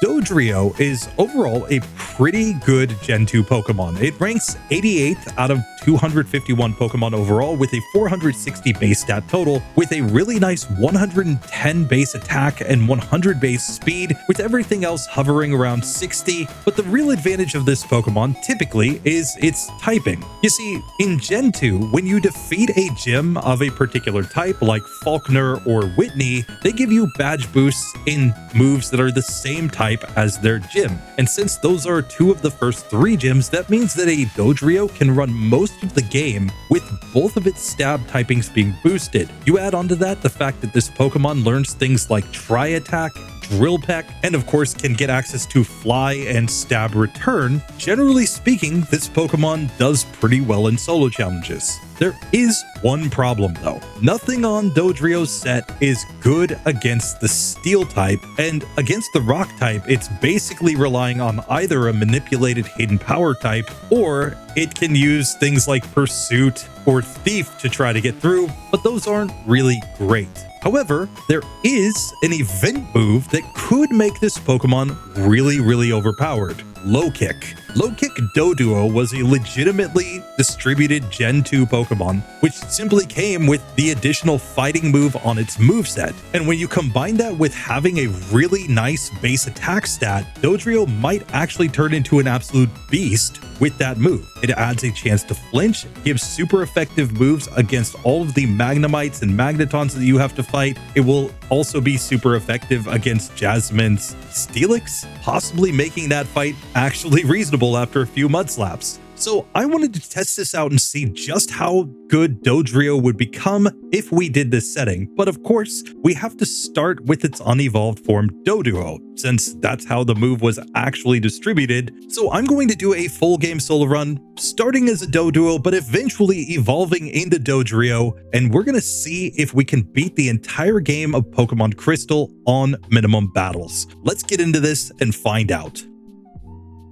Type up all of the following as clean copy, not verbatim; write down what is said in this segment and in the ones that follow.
Dodrio is overall a pretty good Gen 2 Pokemon. It ranks 88th out of 251 Pokemon overall with a 460 base stat total, with a really nice 110 base attack and 100 base speed, with everything else hovering around 60. But the real advantage of this Pokemon typically is its typing. You see, in Gen 2, when you defeat a gym of a particular type like Faulkner or Whitney, they give you badge boosts in moves that are the same type as their gym. And since those are two of the first three gyms, that means that a Dodrio can run most of the game with both of its stab typings being boosted. You add onto that the fact that this Pokemon learns things like Tri-Attack, Drill Peck, and of course can get access to Fly and Stab Return. Generally speaking, this Pokemon does pretty well in solo challenges. There is one problem though. Nothing on Dodrio's set is good against the Steel type, and against the Rock type, it's basically relying on either a manipulated Hidden Power type, or it can use things like Pursuit or Thief to try to get through, but those aren't really great. However, there is an event move that could make this Pokemon really overpowered. Low Kick. Low Kick Doduo was a legitimately distributed Gen 2 Pokemon, which simply came with the additional fighting move on its moveset. And when you combine that with having a really nice base attack stat, Dodrio might actually turn into an absolute beast with that move. It adds a chance to flinch, gives super effective moves against all of the Magnemites and Magnetons that you have to fight. It will also be super effective against Jasmine's Steelix, possibly making that fight actually reasonable after a few Mudslaps. So I wanted to test this out and see just how good Dodrio would become if we did this setting. But of course, we have to start with its unevolved form Doduo, since that's how the move was actually distributed. So I'm going to do a full game solo run, starting as a Doduo, but eventually evolving into Dodrio, and we're going to see if we can beat the entire game of Pokemon Crystal on minimum battles. Let's get into this and find out.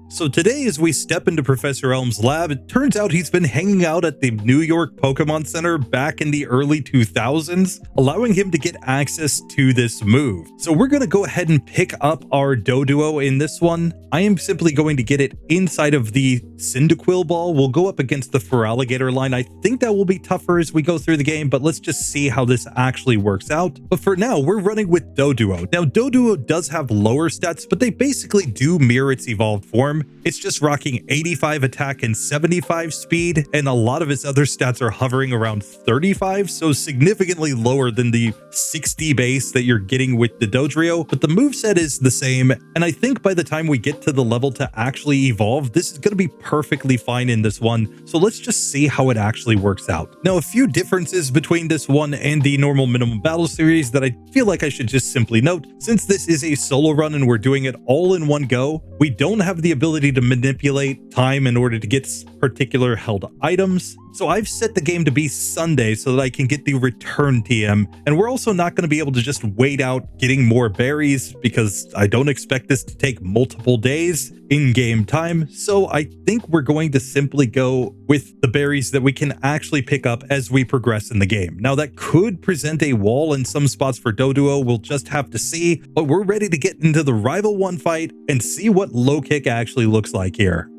So today, as we step into Professor Elm's lab, it turns out he's been hanging out at the New York Pokemon Center back in the early 2000s, allowing him to get access to this move. So we're going to go ahead and pick up our Doduo in this one. I am simply going to get it inside of the Cyndaquil ball. We'll go up against the Feraligatr line. I think that will be tougher as we go through the game, but let's just see how this actually works out. But for now, we're running with Doduo. Now, Doduo does have lower stats, but they basically do mirror its evolved form. It's just rocking 85 attack and 75 speed, and a lot of its other stats are hovering around 35, so significantly lower than the 60 base that you're getting with the Dodrio, but the moveset is the same, and I think by the time we get to the level to actually evolve, this is going to be perfectly fine in this one, so let's just see how it actually works out. Now, a few differences between this one and the normal minimum battle series that I feel like I should just simply note. Since this is a solo run and we're doing it all in one go, we don't have the ability to manipulate time in order to get particular held items. So I've set the game to be Sunday so that I can get the return TM. And we're also not going to be able to just wait out getting more berries because I don't expect this to take multiple days in game time. So I think we're going to simply go with the berries that we can actually pick up as we progress in the game. Now that could present a wall in some spots for Doduo. We'll just have to see, but we're ready to get into the Rival 1 fight and see what Low Kick actually looks like here.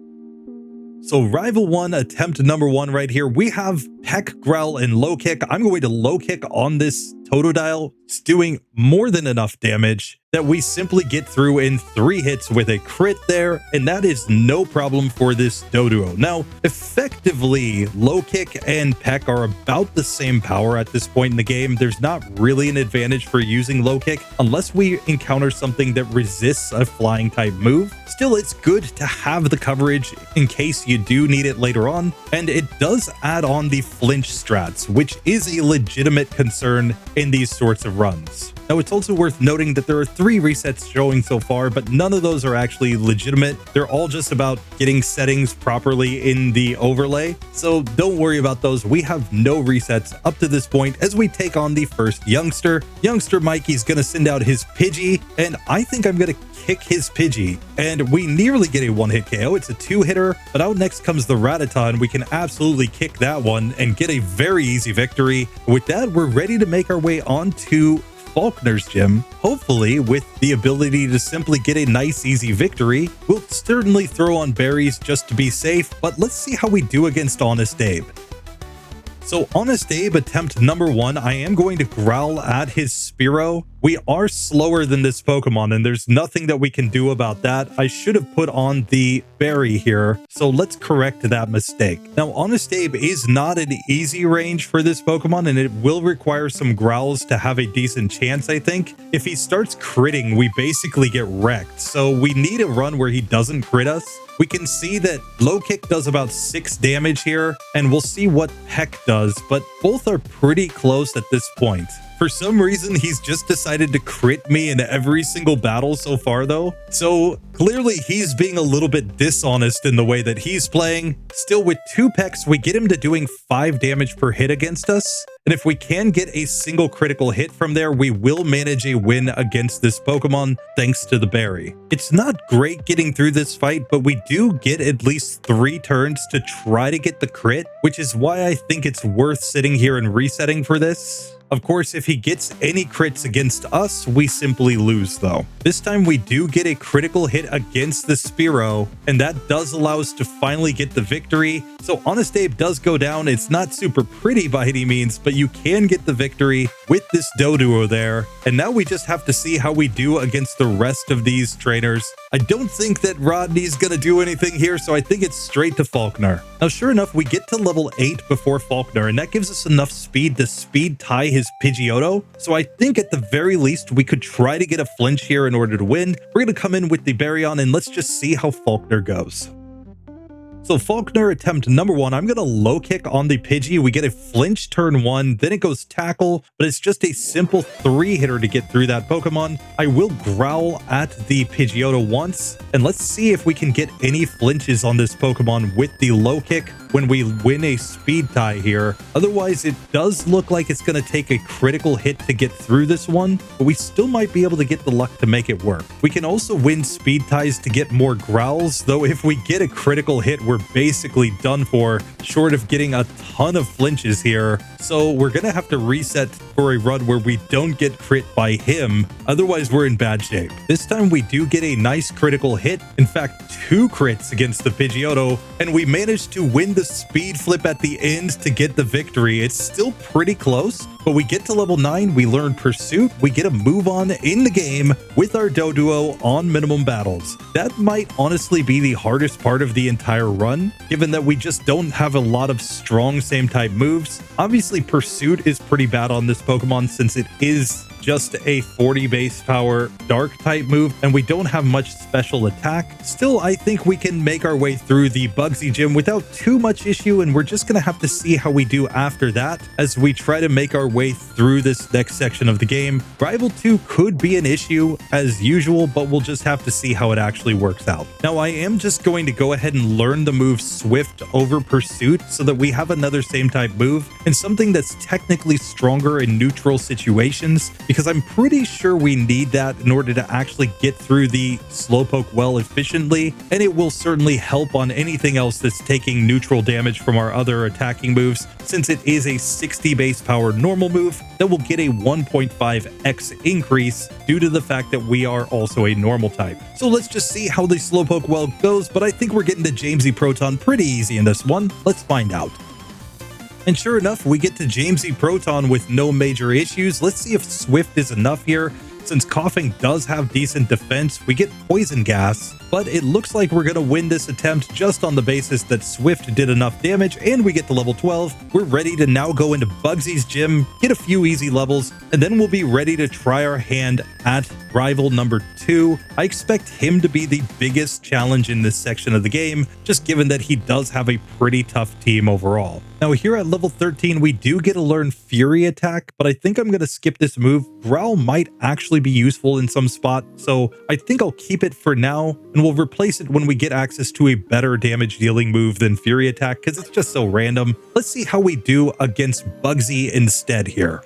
So Rival 1, attempt number 1 right here. We have Peck, Growl, and Low Kick. I'm going to Low Kick on this Totodile. It's doing more than enough damage that we simply get through in 3 hits with a crit there, and that is no problem for this Doduo. Now, effectively, Low Kick and Peck are about the same power at this point in the game. There's not really an advantage for using Low Kick unless we encounter something that resists a flying type move. Still, it's good to have the coverage in case you do need it later on, and it does add on the flinch strats, which is a legitimate concern in these sorts of runs. Now, it's also worth noting that there are 3 resets showing so far, but none of those are actually legitimate. They're all just about getting settings properly in the overlay, so don't worry about those. We have no resets up to this point as we take on the first youngster. Youngster Mikey's gonna send out his Pidgey, and I think I'm gonna kick his Pidgey, and we nearly get a 1-hit KO. It's a 2-hitter, but out next comes the Rattata, and we can absolutely kick that one and get a very easy victory. With that, we're ready to make our way on to Faulkner's gym, hopefully with the ability to simply get a nice easy victory. We'll certainly throw on berries just to be safe, but let's see how we do against Honest Abe. So Honest Abe, attempt number 1, I am going to growl at his Spearow. We are slower than this Pokemon, and there's nothing that we can do about that. I should have put on the berry here, so let's correct that mistake. Now, Honest Abe is not an easy range for this Pokemon, and it will require some growls to have a decent chance, I think. If he starts critting, we basically get wrecked, so we need a run where he doesn't crit us. We can see that Low Kick does about 6 damage here, and we'll see what Peck does, but both are pretty close at this point. For some reason, he's just decided to crit me in every single battle so far, though. So clearly, he's being a little bit dishonest in the way that he's playing. Still, with 2 Pecks, we get him to doing 5 damage per hit against us. And if we can get a single critical hit from there, we will manage a win against this Pokemon thanks to the berry. It's not great getting through this fight, but we do get at least 3 turns to try to get the crit, which is why I think it's worth sitting here and resetting for this. Of course, if he gets any crits against us, we simply lose though. This time we do get a critical hit against the Spearow, and that does allow us to finally get the victory. So Honest Abe does go down. It's not super pretty by any means, but you can get the victory with this Doduo there. And now we just have to see how we do against the rest of these trainers. I don't think that Rodney's gonna do anything here, so I think it's straight to Faulkner. Now, sure enough, we get to level 8 before Faulkner, and that gives us enough speed to speed tie his Pidgeotto. So I think at the very least, we could try to get a flinch here in order to win. We're gonna come in with the Baryon, and let's just see how Faulkner goes. So Faulkner, attempt number 1, I'm going to low kick on the Pidgey. We get a flinch turn 1, then it goes tackle, but it's just a simple 3-hitter to get through that Pokemon. I will growl at the Pidgeotto once, and let's see if we can get any flinches on this Pokemon with the low kick when we win a speed tie here. Otherwise, it does look like it's going to take a critical hit to get through this one, but we still might be able to get the luck to make it work. We can also win speed ties to get more growls, though if we get a critical hit, we're basically done for, short of getting a ton of flinches here. So we're going to have to reset for a run where we don't get crit by him. Otherwise, we're in bad shape. This time, we do get a nice critical hit. In fact, 2 crits against the Pidgeotto, and we managed to win the speed flip at the end to get the victory. It's still pretty close, but we get to level 9, we learn Pursuit, we get a move on in the game with our Doduo on minimum battles. That might honestly be the hardest part of the entire run, given that we just don't have a lot of strong same type moves. Obviously, Pursuit is pretty bad on this Pokemon since it is just a 40 base power dark type move, and we don't have much special attack. Still, I think we can make our way through the Bugsy gym without too much issue, and we're just gonna have to see how we do after that as we try to make our way through this next section of the game. Rival 2 could be an issue as usual, but we'll just have to see how it actually works out. Now, I am just going to go ahead and learn the move Swift over Pursuit so that we have another same type move and something that's technically stronger in neutral situations, because I'm pretty sure we need that in order to actually get through the Slowpoke well efficiently, and it will certainly help on anything else that's taking neutral damage from our other attacking moves, since it is a 60 base power normal move that will get a 1.5x increase due to the fact that we are also a normal type. So let's just see how the Slowpoke well goes, but I think we're getting to Jamesy Proton pretty easy in this one. Let's find out. And sure enough, we get to Jamesy Proton with no major issues. Let's see if Swift is enough here. Since Coughing does have decent defense, we get Poison Gas, but it looks like we're going to win this attempt just on the basis that Swift did enough damage, and we get to level 12. We're ready to now go into Bugsy's gym, get a few easy levels, and then we'll be ready to try our hand at rival number 2. I expect him to be the biggest challenge in this section of the game, just given that he does have a pretty tough team overall. Now here at level 13, we do get to learn Fury Attack, but I think I'm going to skip this move. Growl might actually be useful in some spot, so I think I'll keep it for now, and we'll replace it when we get access to a better damage dealing move than Fury Attack, because it's just so random. Let's see how we do against Bugsy instead here.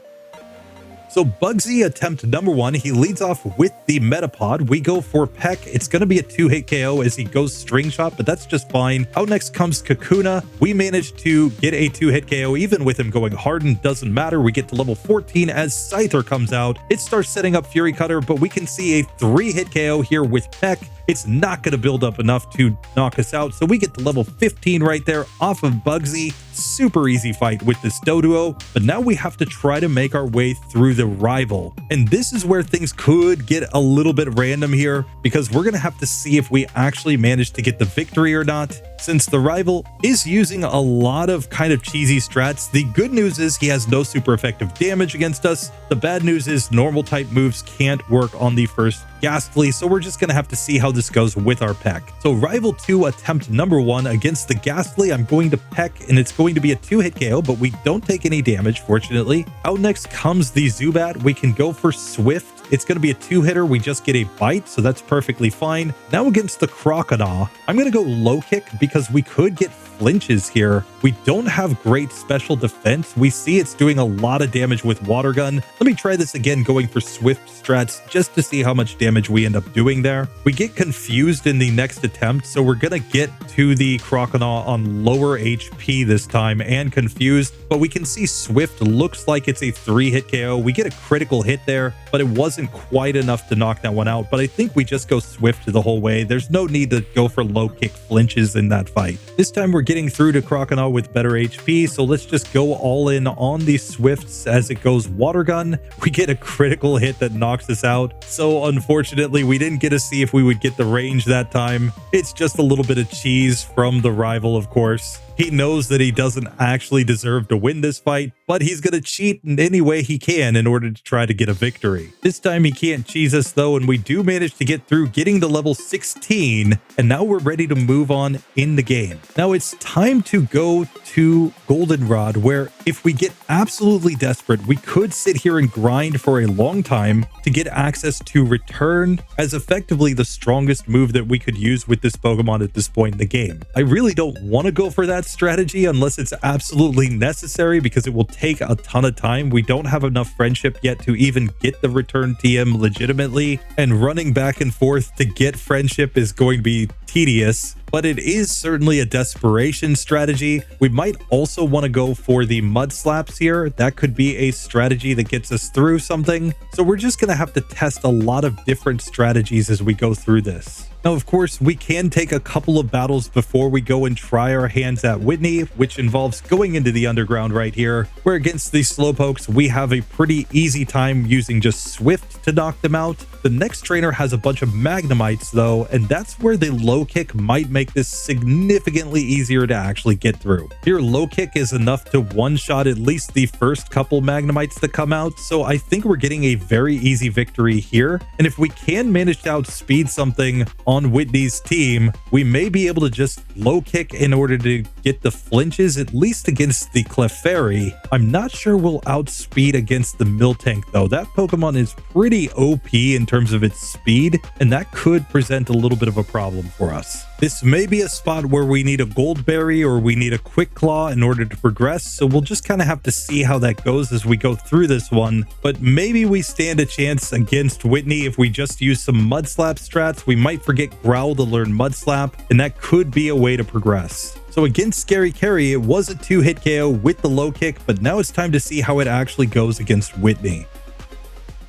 So Bugsy attempt number 1, he leads off with the Metapod. We go for Peck. It's going to be a 2-hit KO as he goes String Shot, but that's just fine. Out next comes Kakuna. We managed to get a 2-hit KO even with him going Harden. Doesn't matter. We get to level 14 as Scyther comes out. It starts setting up Fury Cutter, but we can see a 3-hit KO here with Peck. It's not going to build up enough to knock us out, so we get to level 15 right there off of Bugsy. Super easy fight with this Doduo, but now we have to try to make our way through the rival. And this is where things could get a little bit random here, because we're going to have to see if we actually manage to get the victory or not. Since the rival is using a lot of kind of cheesy strats, the good news is he has no super effective damage against us. The bad news is normal type moves can't work on the first Ghastly, so we're just going to have to see how this goes with our Peck. So Rival 2 attempt number 1 against the Ghastly. I'm going to Peck, and it's going to be a 2-hit KO, but we don't take any damage, fortunately. Out next comes the Zubat. We can go for Swift. It's going to be a 2-hitter. We just get a Bite, so that's perfectly fine. Now against the Crocodile, I'm going to go Low Kick because we could get flinches here. We don't have great special defense. We see it's doing a lot of damage with Water Gun. Let me try this again, going for Swift strats just to see how much damage we end up doing there. We get confused in the next attempt, so we're going to get to the Crocodile on lower HP this time and confused, but we can see Swift looks like it's a 3-hit KO. We get a critical hit there, but it wasn't quite enough to knock that one out. But I think we just go Swift the whole way. There's no need to go for low kick flinches in that fight. This time we're getting through to Crocodile with better HP, so let's just go all in on the Swifts as it goes Water Gun. We get a critical hit that knocks us out. So unfortunately, we didn't get to see if we would get the range that time. It's just a little bit of cheese from the rival, of course. He knows that he doesn't actually deserve to win this fight, but he's going to cheat in any way he can in order to try to get a victory. This time he can't cheese us though, and we do manage to get through, getting to level 16, and now we're ready to move on in the game. Now it's time to go to Goldenrod, where if we get absolutely desperate, we could sit here and grind for a long time to get access to Return as effectively the strongest move that we could use with this Pokemon at this point in the game. I really don't want to go for that strategy unless it's absolutely necessary, because it will take a ton of time. We don't have enough friendship yet to even get the Return TM legitimately, and running back and forth to get friendship is going to be tedious, but it is certainly a desperation strategy. We might also want to go for the Mud Slaps here. That could be a strategy that gets us through something. So we're just going to have to test a lot of different strategies as we go through this. Now, of course, we can take a couple of battles before we go and try our hands at Whitney, which involves going into the underground right here, where against these Slowpokes, we have a pretty easy time using just Swift to knock them out. The next trainer has a bunch of Magnemites though, and that's where the Low Kick might make this significantly easier to actually get through. Here, Low Kick is enough to one-shot at least the first couple Magnemites that come out, so I think we're getting a very easy victory here. And if we can manage to outspeed something on Whitney's team, we may be able to just Low Kick in order to get the flinches, at least against the Clefairy. I'm not sure we'll outspeed against the Miltank though. That Pokemon is pretty OP in terms of its speed, and that could present a little bit of a problem for us. This may be a spot where we need a Gold Berry or we need a Quick Claw in order to progress, so we'll just kind of have to see how that goes as we go through this one. But maybe we stand a chance against Whitney if we just use some Mud Slap strats. We might forget Growl to learn Mud Slap, and that could be a way to progress. So against Scary Carry, it was a 2-hit KO with the Low Kick, but now it's time to see how it actually goes against Whitney.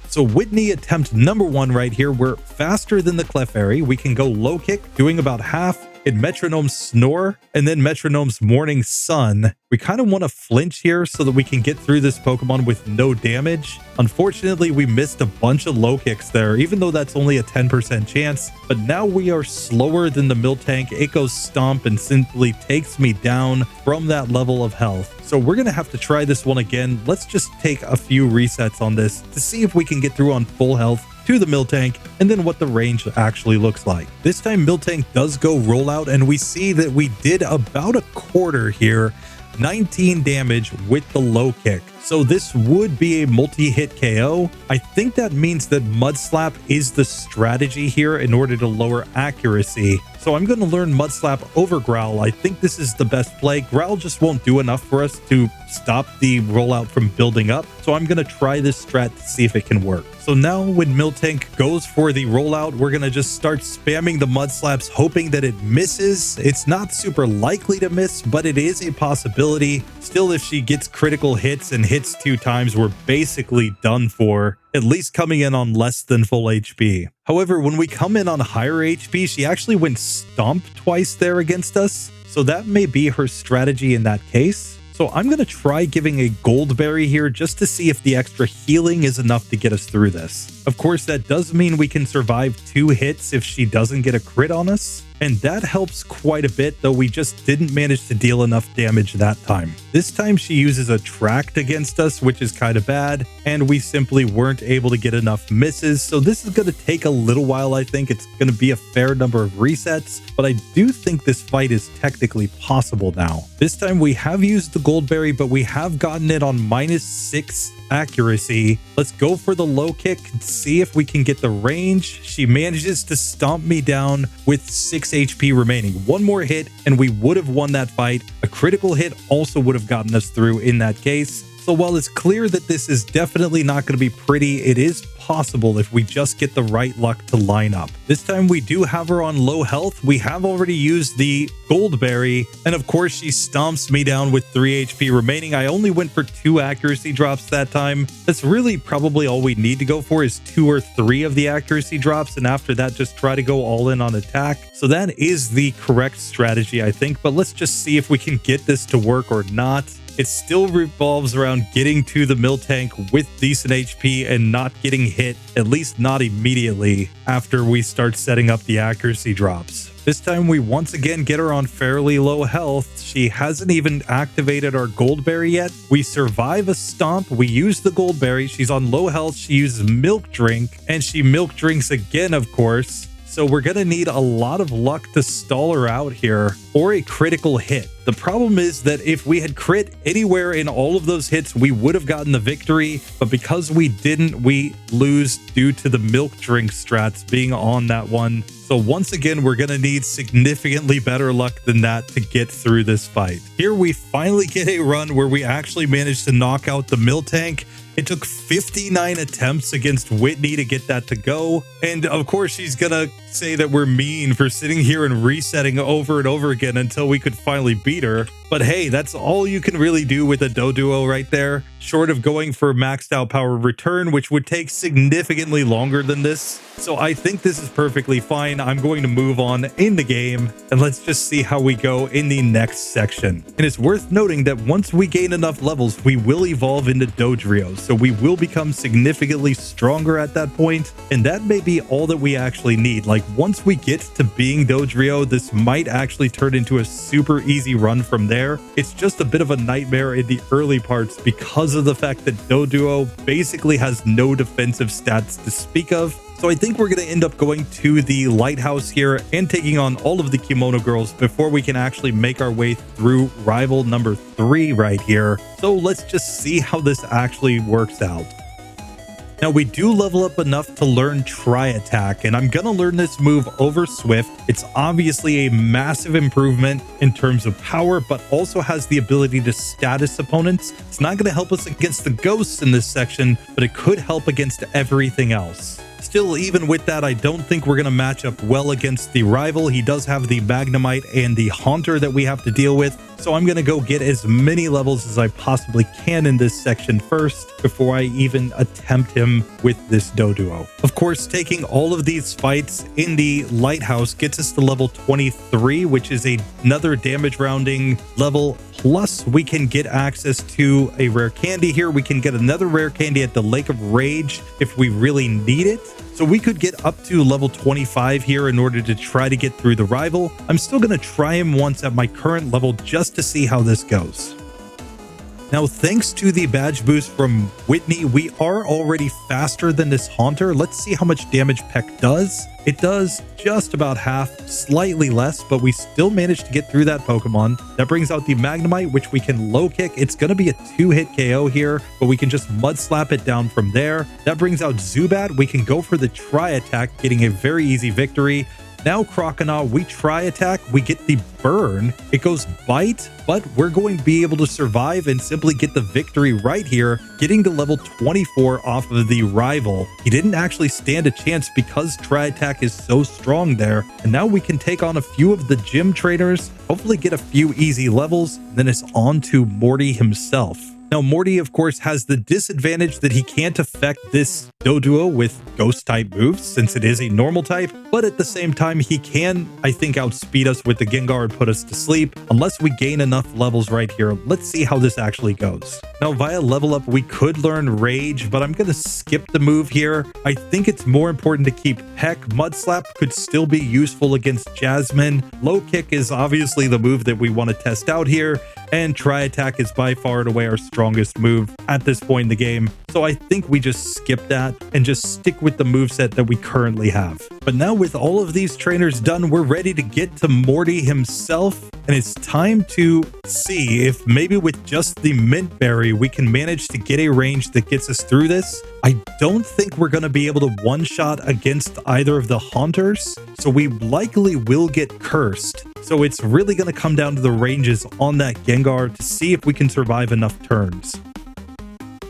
So Whitney attempt number 1 right here. We're faster than the Clefairy. We can go Low Kick, doing about half. Hit Metronome's Snore, and then Metronome's Morning Sun. We kind of want to flinch here so that we can get through this Pokemon with no damage. Unfortunately, we missed a bunch of Low Kicks there, even though that's only a 10% chance. But now we are slower than the Miltank. It goes Stomp and simply takes me down from that level of health. So we're going to have to try this one again. Let's just take a few resets on this to see if we can get through on full health to the Miltank, and then what the range actually looks like. This time Miltank does go Rollout, and we see that we did about a quarter here, 19 damage with the Low Kick. So this would be a multi-hit KO. I think that means that Mud Slap is the strategy here in order to lower accuracy. So I'm going to learn Mud Slap over Growl. I think this is the best play. Growl just won't do enough for us to stop the rollout from building up. So I'm going to try this strat to see if it can work. So now when Miltank goes for the rollout, we're going to just start spamming the Mud Slaps, hoping that it misses. It's not super likely to miss, but it is a possibility. Still, if she gets critical hits and hits 2 times, we're basically done for, at least coming in on less than full HP. However, when we come in on higher HP, she actually went Stomp twice there against us. So that may be her strategy in that case. So I'm going to try giving a Gold Berry here just to see if the extra healing is enough to get us through this. Of course, that does mean we can survive 2 hits if she doesn't get a crit on us. And that helps quite a bit, though we just didn't manage to deal enough damage that time. This time she uses Attract against us, which is kind of bad, and we simply weren't able to get enough misses. So this is going to take a little while, I think. It's going to be a fair number of resets, but I do think this fight is technically possible now. This time we have used the Goldberry, but we have gotten it on -6 accuracy. Let's go for the low kick and see if we can get the range. She manages to stomp me down with 6 HP remaining. One more hit and we would have won that fight. A critical hit also would have gotten us through in that case. So while it's clear that this is definitely not going to be pretty, it is possible if we just get the right luck to line up. This time we do have her on low health. We have already used the Goldberry, and of course she stomps me down with 3 HP remaining. I only went for 2 accuracy drops that time. That's really probably all we need to go for, is 2 or 3 of the accuracy drops, and after that just try to go all in on attack. So that is the correct strategy, I think, but let's just see if we can get this to work or not. It still revolves around getting to the Miltank with decent HP and not getting hit, at least not immediately, after we start setting up the accuracy drops. This time we once again get her on fairly low health. She hasn't even activated our Goldberry yet. We survive a stomp. We use the Goldberry. She's on low health. She uses Milk Drink, and she Milk Drinks again, of course. So we're going to need a lot of luck to stall her out here, or a critical hit. The problem is that if we had crit anywhere in all of those hits, we would have gotten the victory. But because we didn't, we lose due to the Milk Drink strats being on that one. So once again, we're going to need significantly better luck than that to get through this fight. Here we finally get a run where we actually managed to knock out the Miltank. It took 59 attempts against Whitney to get that to go. And of course, she's gonna say that we're mean for sitting here and resetting over and over again until we could finally beat her. But hey, that's all you can really do with a Doduo right there, short of going for maxed out power return, which would take significantly longer than this. So I think this is perfectly fine. I'm going to move on in the game, and let's just see how we go in the next section. And it's worth noting that once we gain enough levels, we will evolve into Dodrio. So we will become significantly stronger at that point, and that may be all that we actually need. Like, once we get to being Dodrio, this might actually turn into a super easy run from there. It's just a bit of a nightmare in the early parts because of the fact that Doduo basically has no defensive stats to speak of. So I think we're going to end up going to the lighthouse here and taking on all of the kimono girls before we can actually make our way through rival number 3 right here. So let's just see how this actually works out. Now we do level up enough to learn Tri Attack, and I'm gonna learn this move over Swift. It's obviously a massive improvement in terms of power, but also has the ability to status opponents. It's not gonna help us against the ghosts in this section, but it could help against everything else. Still, even with that, I don't think we're going to match up well against the rival. He does have the Magnemite and the Haunter that we have to deal with. So I'm going to go get as many levels as I possibly can in this section first before I even attempt him with this Doduo. Of course, taking all of these fights in the lighthouse gets us to level 23, which is another damage rounding level. Plus, we can get access to a rare candy here. We can get another rare candy at the Lake of Rage if we really need it. So we could get up to level 25 here in order to try to get through the rival. I'm still going to try him once at my current level just to see how this goes. Now, thanks to the badge boost from Whitney, we are already faster than this Haunter. Let's see how much damage Peck does. It does just about half, slightly less, but we still managed to get through that Pokemon. That brings out the Magnemite, which we can low kick. It's going to be a 2-hit KO here, but we can just mud slap it down from there. That brings out Zubat. We can go for the Tri Attack, getting a very easy victory. Now Croconaw, we Tri Attack, we get the burn. It goes Bite, but we're going to be able to survive and simply get the victory right here, getting to level 24 off of the rival. He didn't actually stand a chance because Tri Attack is so strong there. And now we can take on a few of the gym trainers, hopefully get a few easy levels, and then it's on to Morty himself. Now, Morty, of course, has the disadvantage that he can't affect this Doduo with Ghost-type moves since it is a normal type, but at the same time, he can, I think, outspeed us with the Gengar and put us to sleep unless we gain enough levels right here. Let's see how this actually goes. Now, via level up, we could learn Rage, but I'm going to skip the move here. I think it's more important to keep Peck. Mud Slap could still be useful against Jasmine. Low Kick is obviously the move that we want to test out here, and Tri Attack is by far and away our strongest move at this point in the game. So I think we just skip that and just stick with the moveset that we currently have. But now with all of these trainers done, we're ready to get to Morty himself. And it's time to see if maybe with just the Mint Berry, we can manage to get a range that gets us through this. I don't think we're going to be able to one-shot against either of the Haunters, so we likely will get cursed. So it's really going to come down to the ranges on that Gengar to see if we can survive enough turns.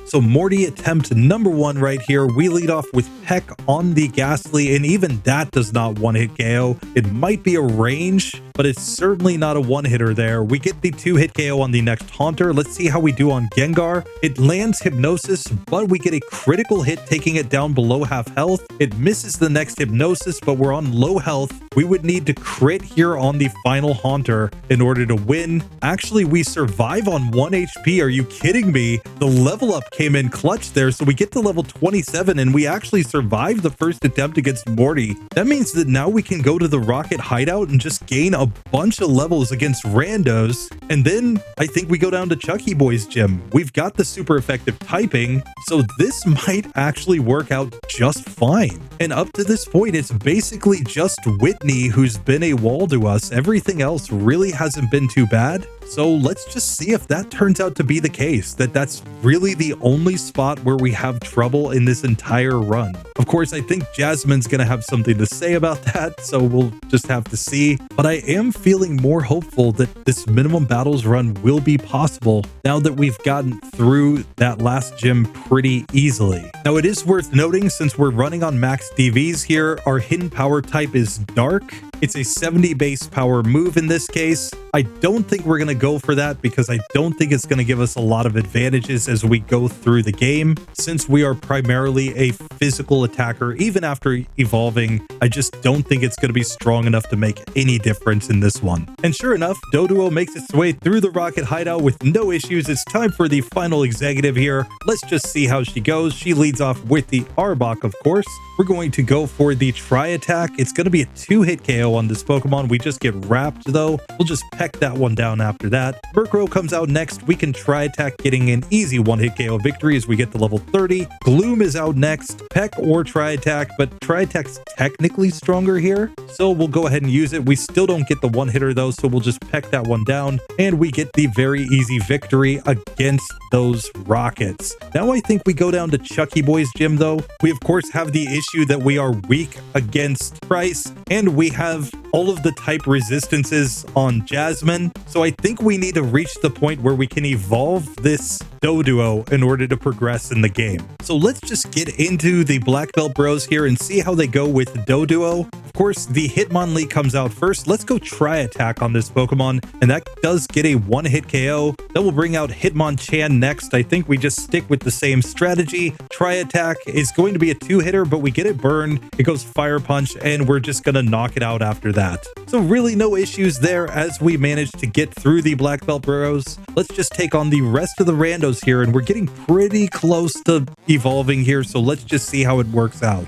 So Morty attempt number 1 right here. We lead off with Peck on the Ghastly, and even that does not one-hit KO. It might be a range, but it's certainly not a one-hitter there. We get the 2-hit KO on the next Haunter. Let's see how we do on Gengar. It lands Hypnosis, but we get a critical hit, taking it down below half health. It misses the next Hypnosis, but we're on low health. We would need to crit here on the final Haunter in order to win. Actually, we survive on 1 HP. Are you kidding me? The level up came in clutch there, so we get to level 27 and we actually survive the first attempt against Morty. That means that now we can go to the Rocket Hideout and just gain a bunch of levels against randos, and then I think we go down to Chucky Boy's gym. We've got the super effective typing, so this might actually work out just fine. And up to this point, it's basically just Whitney who's been a wall to us. Everything else really hasn't been too bad. So let's just see if that turns out to be the case, that's really the only spot where we have trouble in this entire run. Of course, I think Jasmine's going to have something to say about that, so we'll just have to see. But I am feeling more hopeful that this minimum battles run will be possible now that we've gotten through that last gym pretty easily. Now, it is worth noting, since we're running on max DVs here, our hidden power type is Dark. It's a 70 base power move in this case. I don't think we're going to go for that because I don't think it's going to give us a lot of advantages as we go through the game. Since we are primarily a physical attacker, even after evolving, I just don't think it's going to be strong enough to make any difference in this one. And sure enough, Doduo makes its way through the Rocket Hideout with no issues. It's time for the final executive here. Let's just see how she goes. She leads off with the Arbok, of course. We're going to go for the Tri Attack. It's going to be a 2-hit KO on this Pokemon. We just get wrapped though. We'll just peck that one down after that. Murkrow comes out next. We can Tri Attack, getting an easy 1-hit KO victory as we get to level 30. Gloom is out next. Peck or Tri Attack, but Tri Attack's technically stronger here, so we'll go ahead and use it. We still don't get the 1-hitter though, so we'll just peck that one down, and we get the very easy victory against those Rockets. Now I think we go down to Chucky Boy's gym though. We of course have the issue that we are weak against Price, and we have all of the type resistances on Jasmine, so I think we need to reach the point where we can evolve this Doduo in order to progress in the game. So let's just get into the Black Belt Bros here and see how they go with Doduo. Of course, the Hitmonlee comes out first. Let's go Tri Attack on this Pokemon, and that does get a 1-hit KO. Then we'll bring out Hitmonchan next. I think we just stick with the same strategy. Tri Attack is going to be a 2-hitter, but we get it burned. It goes Fire Punch, and we're just going to knock it out after that. So really no issues there as we manage to get through the Black Belt Burrows. Let's just take on the rest of the randos here, and we're getting pretty close to evolving here, so let's just see how it works out.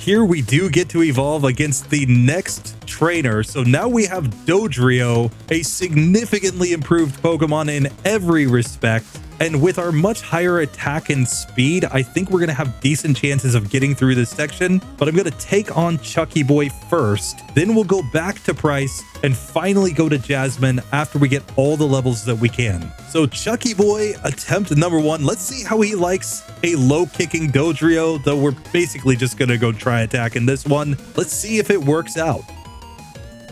here we do get to evolve against the next trainer. So now we have Dodrio, a significantly improved Pokemon in every respect. And with our much higher attack and speed, I think we're going to have decent chances of getting through this section. But I'm going to take on Chucky Boy first. Then we'll go back to Price and finally go to Jasmine after we get all the levels that we can. So Chucky Boy, attempt number 1. Let's see how he likes a low kicking Dodrio, though we're basically just going to go try attack in this one. Let's see if it works out.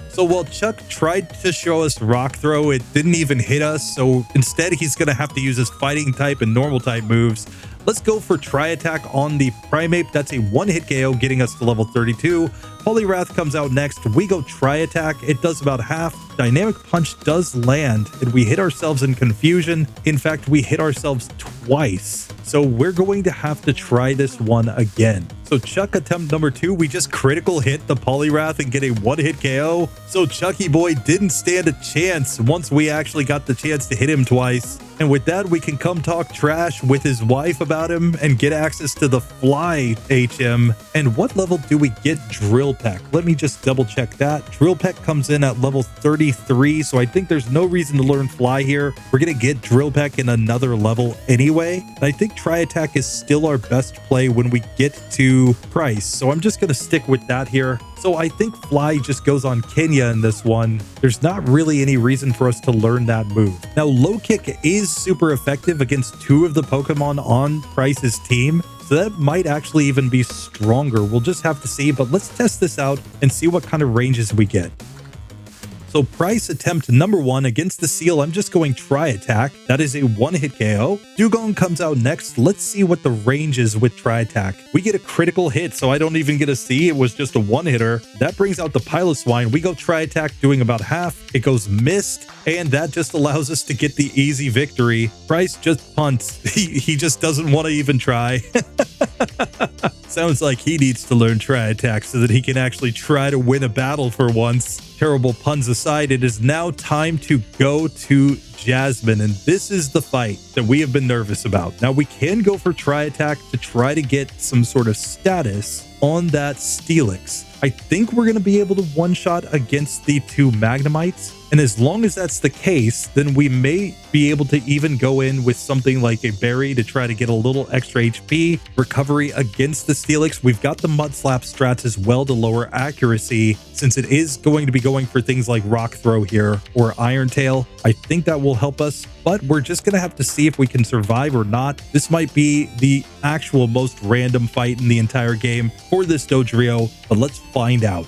So while Chuck tried to show us Rock Throw, it didn't even hit us. So instead, he's going to have to use his fighting type and normal type moves. Let's go for Tri Attack on the Primeape. That's a one-hit KO, getting us to level 32. Poliwrath comes out next. We go Tri Attack. It does about half. Dynamic Punch does land, and we hit ourselves in confusion. In fact, we hit ourselves twice. So we're going to have to try this one again. So Chuck attempt number 2, we just critical hit the Poliwrath and get a one-hit KO. So Chucky Boy didn't stand a chance once we actually got the chance to hit him twice. And with that, we can come talk trash with his wife about him and get access to the Fly HM. And what level do we get Drill Peck? Let me just double check that. Drill Peck comes in at level 33, so I think there's no reason to learn Fly here. We're going to get Drill Peck in another level anyway. And I think Tri Attack is still our best play when we get to Price. So I'm just going to stick with that here. So I think Fly just goes on Kenya in this one. There's not really any reason for us to learn that move. Now, Low Kick is super effective against 2 of the Pokemon on Price's team. So that might actually even be stronger. We'll just have to see, but let's test this out and see what kind of ranges we get. So Price attempt number 1 against the Seal. I'm just going Tri Attack. That is a one-hit KO. Dugong comes out next. Let's see what the range is with Tri Attack. We get a critical hit, so I don't even get to see. It was just a one-hitter. That brings out the Piloswine. We go Tri Attack, doing about half. It goes missed, and that just allows us to get the easy victory. Price just punts. He just doesn't want to even try. Sounds like he needs to learn Tri Attack so that he can actually try to win a battle for once. Terrible puns aside, it is now time to go to Jasmine, and this is the fight that we have been nervous about. Now, we can go for Tri Attack to try to get some sort of status on that Steelix. I think we're going to be able to one-shot against the 2 Magnemites. And as long as that's the case, then we may be able to even go in with something like a berry to try to get a little extra HP recovery against the Steelix. We've got the Mud Slap strats as well to lower accuracy, since it is going to be going for things like Rock Throw here or Iron Tail. I think that will help us, but we're just going to have to see if we can survive or not. This might be the actual most random fight in the entire game for this Dodrio, but let's find out.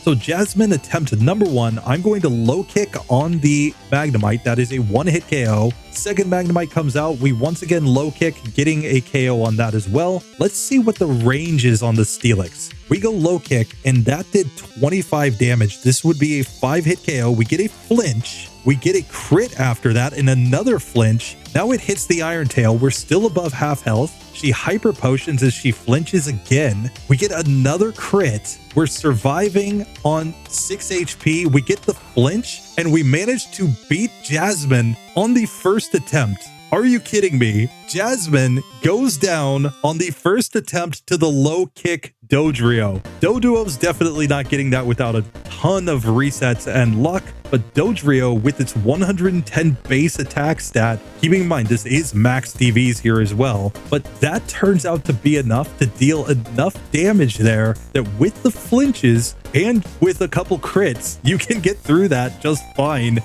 So Jasmine attempt number 1, I'm going to low kick on the Magnemite. That is a one-hit KO. Second Magnemite comes out. We once again low kick, getting a KO on that as well. Let's see what the range is on the Steelix. We go low kick, and that did 25 damage. This would be a 5-hit KO. We get a flinch. We get a crit after that and another flinch. Now it hits the Iron Tail. We're still above half health. She hyper potions as she flinches again. We get another crit. We're surviving on 6 HP. We get the flinch, and we manage to beat Jasmine on the first attempt. Are you kidding me? Jasmine goes down on the first attempt to the low kick Dodrio. Doduo's definitely not getting that without a ton of resets and luck, but Dodrio with its 110 base attack stat, keeping in mind this is max DVs here as well, but that turns out to be enough to deal enough damage there that with the flinches and with a couple crits, you can get through that just fine.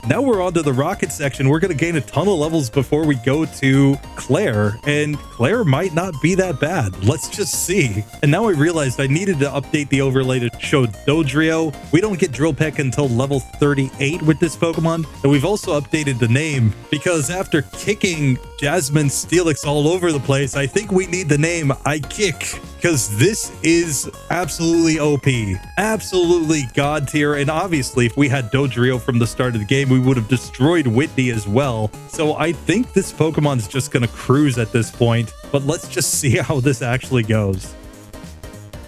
Now we're on to the rocket section. We're going to gain a ton of levels before we go to Claire, and Claire might not be that bad. Let's just see. And now I realized I needed to update the overlay to show Dodrio. We don't get Drill Peck until level 38 with this Pokemon, and we've also updated the name because after kicking Jasmine Steelix all over the place, I think we need the name I Kick, because this is absolutely OP, absolutely god tier. And obviously if we had Dodrio from the start of the game, we would have destroyed Whitney as well. So I think this Pokemon's just going to cruise at this point, but let's just see how this actually goes.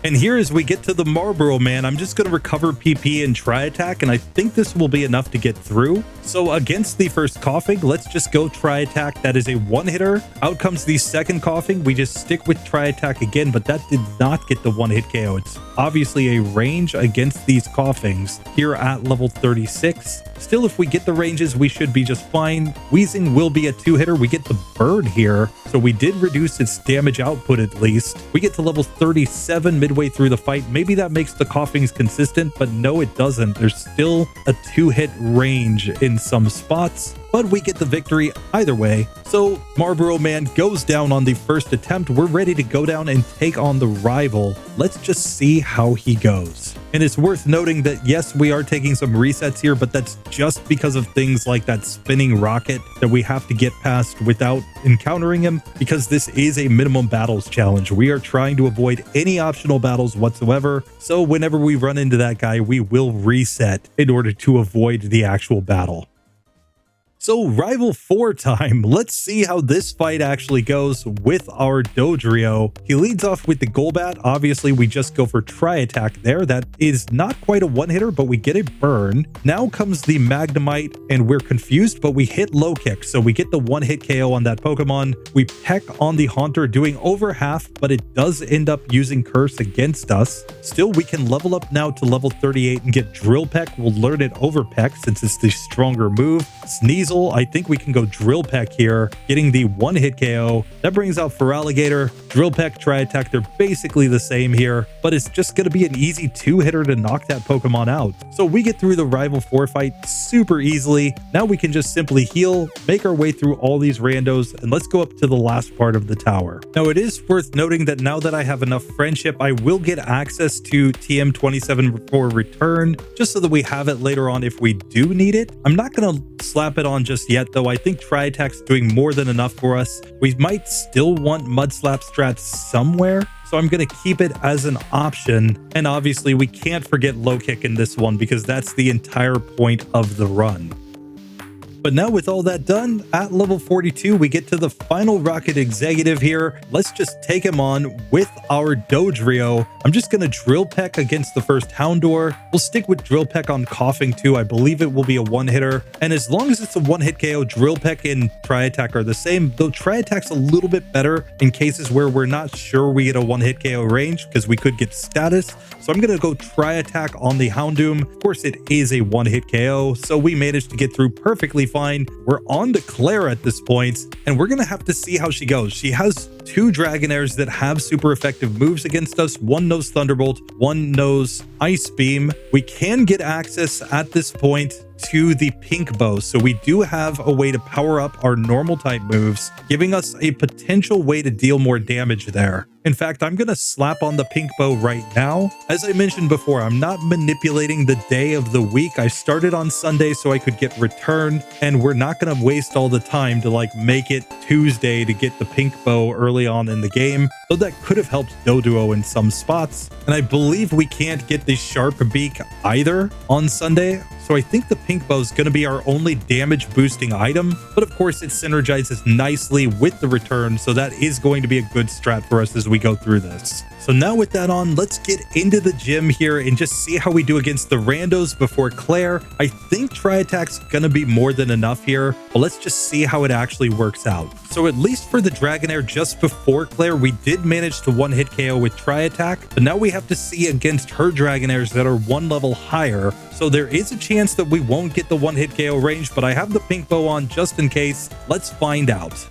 And here as we get to the Marlboro Man, I'm just going to recover PP and try attack, and I think this will be enough to get through. So against the first coughing, let's just go try attack. That is a one-hitter. Out comes the second coughing. We just stick with try attack again, but that did not get the one-hit KO. It's obviously a range against these coughings here at level 36. Still, if we get the ranges, we should be just fine. Wheezing will be a two-hitter. We get the bird here, so we did reduce its damage output at least. We get to level 37 midway through the fight. Maybe that makes the coughings consistent, but no, it doesn't. There's still a two-hit range in some spots, but we get the victory either way. So Marlboro Man goes down on the first attempt. We're ready to go down and take on the rival. Let's just see how he goes. And it's worth noting that yes, we are taking some resets here, but that's just because of things like that spinning rocket that we have to get past without encountering him, because this is a minimum battles challenge. We are trying to avoid any optional battles whatsoever. So whenever we run into that guy, we will reset in order to avoid the actual battle. So rival 4 time. Let's see how this fight actually goes with our Dodrio. He leads off with the Golbat. Obviously, we just go for try attack there. That is not quite a one-hitter, but we get a burn. Now comes the Magnemite, and we're confused, but we hit low kick. So we get the one-hit KO on that Pokemon. We peck on the Haunter, doing over half, but it does end up using Curse against us. Still, we can level up now to level 38 and get Drill Peck. We'll learn it over Peck since it's the stronger move. Sneasel, I think we can go Drill Peck here, getting the one-hit KO. That brings out Feraligatr. Drill Peck, try attack, they're basically the same here, but it's just going to be an easy two-hitter to knock that Pokemon out. So we get through the rival 4 fight super easily. Now we can just simply heal, make our way through all these randos, and let's go up to the last part of the tower. Now it is worth noting that now that I have enough friendship, I will get access to TM27 for return, just so that we have it later on if we do need it. I'm not going to slap it on just yet, though. I think try attack's doing more than enough for us. We might still want mud slap strats somewhere, so I'm going to keep it as an option. And obviously we can't forget low kick in this one, because that's the entire point of the run. But now with all that done, at level 42, we get to the final Rocket Executive here. Let's just take him on with our Dodrio. I'm just going to Drill Peck against the first Houndour. We'll stick with Drill Peck on Coughing too. I believe it will be a one-hitter. And as long as it's a one-hit KO, Drill Peck and Try Attack are the same, though Try Attack's a little bit better in cases where we're not sure we get a one-hit KO range, because we could get status. So I'm going to go Try Attack on the Houndoom. Of course, it is a one-hit KO, so we managed to get through perfectly fine. We're on to Claire at this point, and we're going to have to see how she goes. She has 2 Dragonairs that have super effective moves against us. One knows Thunderbolt, one knows Ice Beam. We can get access at this point to the Pink Bow, so we do have a way to power up our normal type moves, giving us a potential way to deal more damage there. In fact, I'm going to slap on the Pink Bow right now. As I mentioned before, I'm not manipulating the day of the week. I started on Sunday so I could get returned, and we're not going to waste all the time to like make it Tuesday to get the Pink Bow early on in the game, though that could have helped Doduo in some spots. And I believe we can't get the Sharp Beak either on Sunday, so I think the Pink Bow is going to be our only damage boosting item, but of course it synergizes nicely with the return, so that is going to be a good strat for us as we go through this. So now with that on, let's get into the gym here and just see how we do against the randos before Claire. I think Try Attack's gonna be more than enough here, but let's just see how it actually works out. So at least for the Dragonair just before Claire, we did manage to one-hit KO with Try Attack, but now we have to see against her Dragonairs that are 1 level higher. So there is a chance that we won't get the one-hit KO range, but I have the Pink Bow on just in case. Let's find out.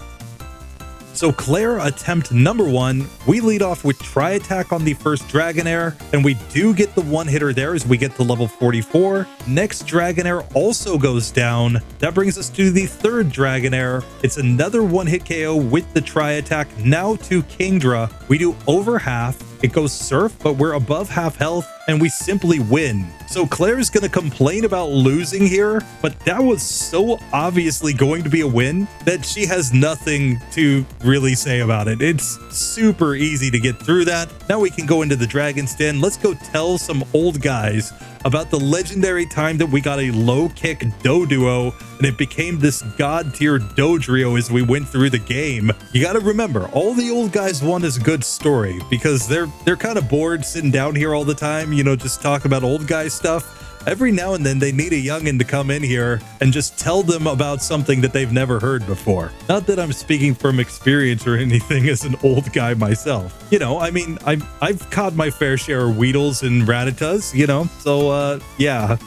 So Claire, attempt number 1, we lead off with Try Attack on the first Dragonair, and we do get the one-hitter there as we get to level 44. Next Dragonair also goes down. That brings us to the third Dragonair. It's another one-hit KO with the Try Attack. Now to Kingdra. We do over half. It goes Surf, but we're above half health, and we simply win. So Claire's gonna complain about losing here, but that was so obviously going to be a win that she has nothing to really say about it. It's super easy to get through that. Now we can go into the Dragon's Den. Let's go tell some old guys about the legendary time that we got a low kick Doduo and it became this god tier Dodrio as we went through the game. You gotta remember, all the old guys want is a good story because they're they're kind of bored sitting down here all the time, you know, just talk about old guy stuff. Every now and then they need a youngin to come in here and just tell them about something that they've never heard before. Not that I'm speaking from experience or anything as an old guy myself. You know, I mean, I've caught my fair share of Weedles and Ratatas, you know, so yeah.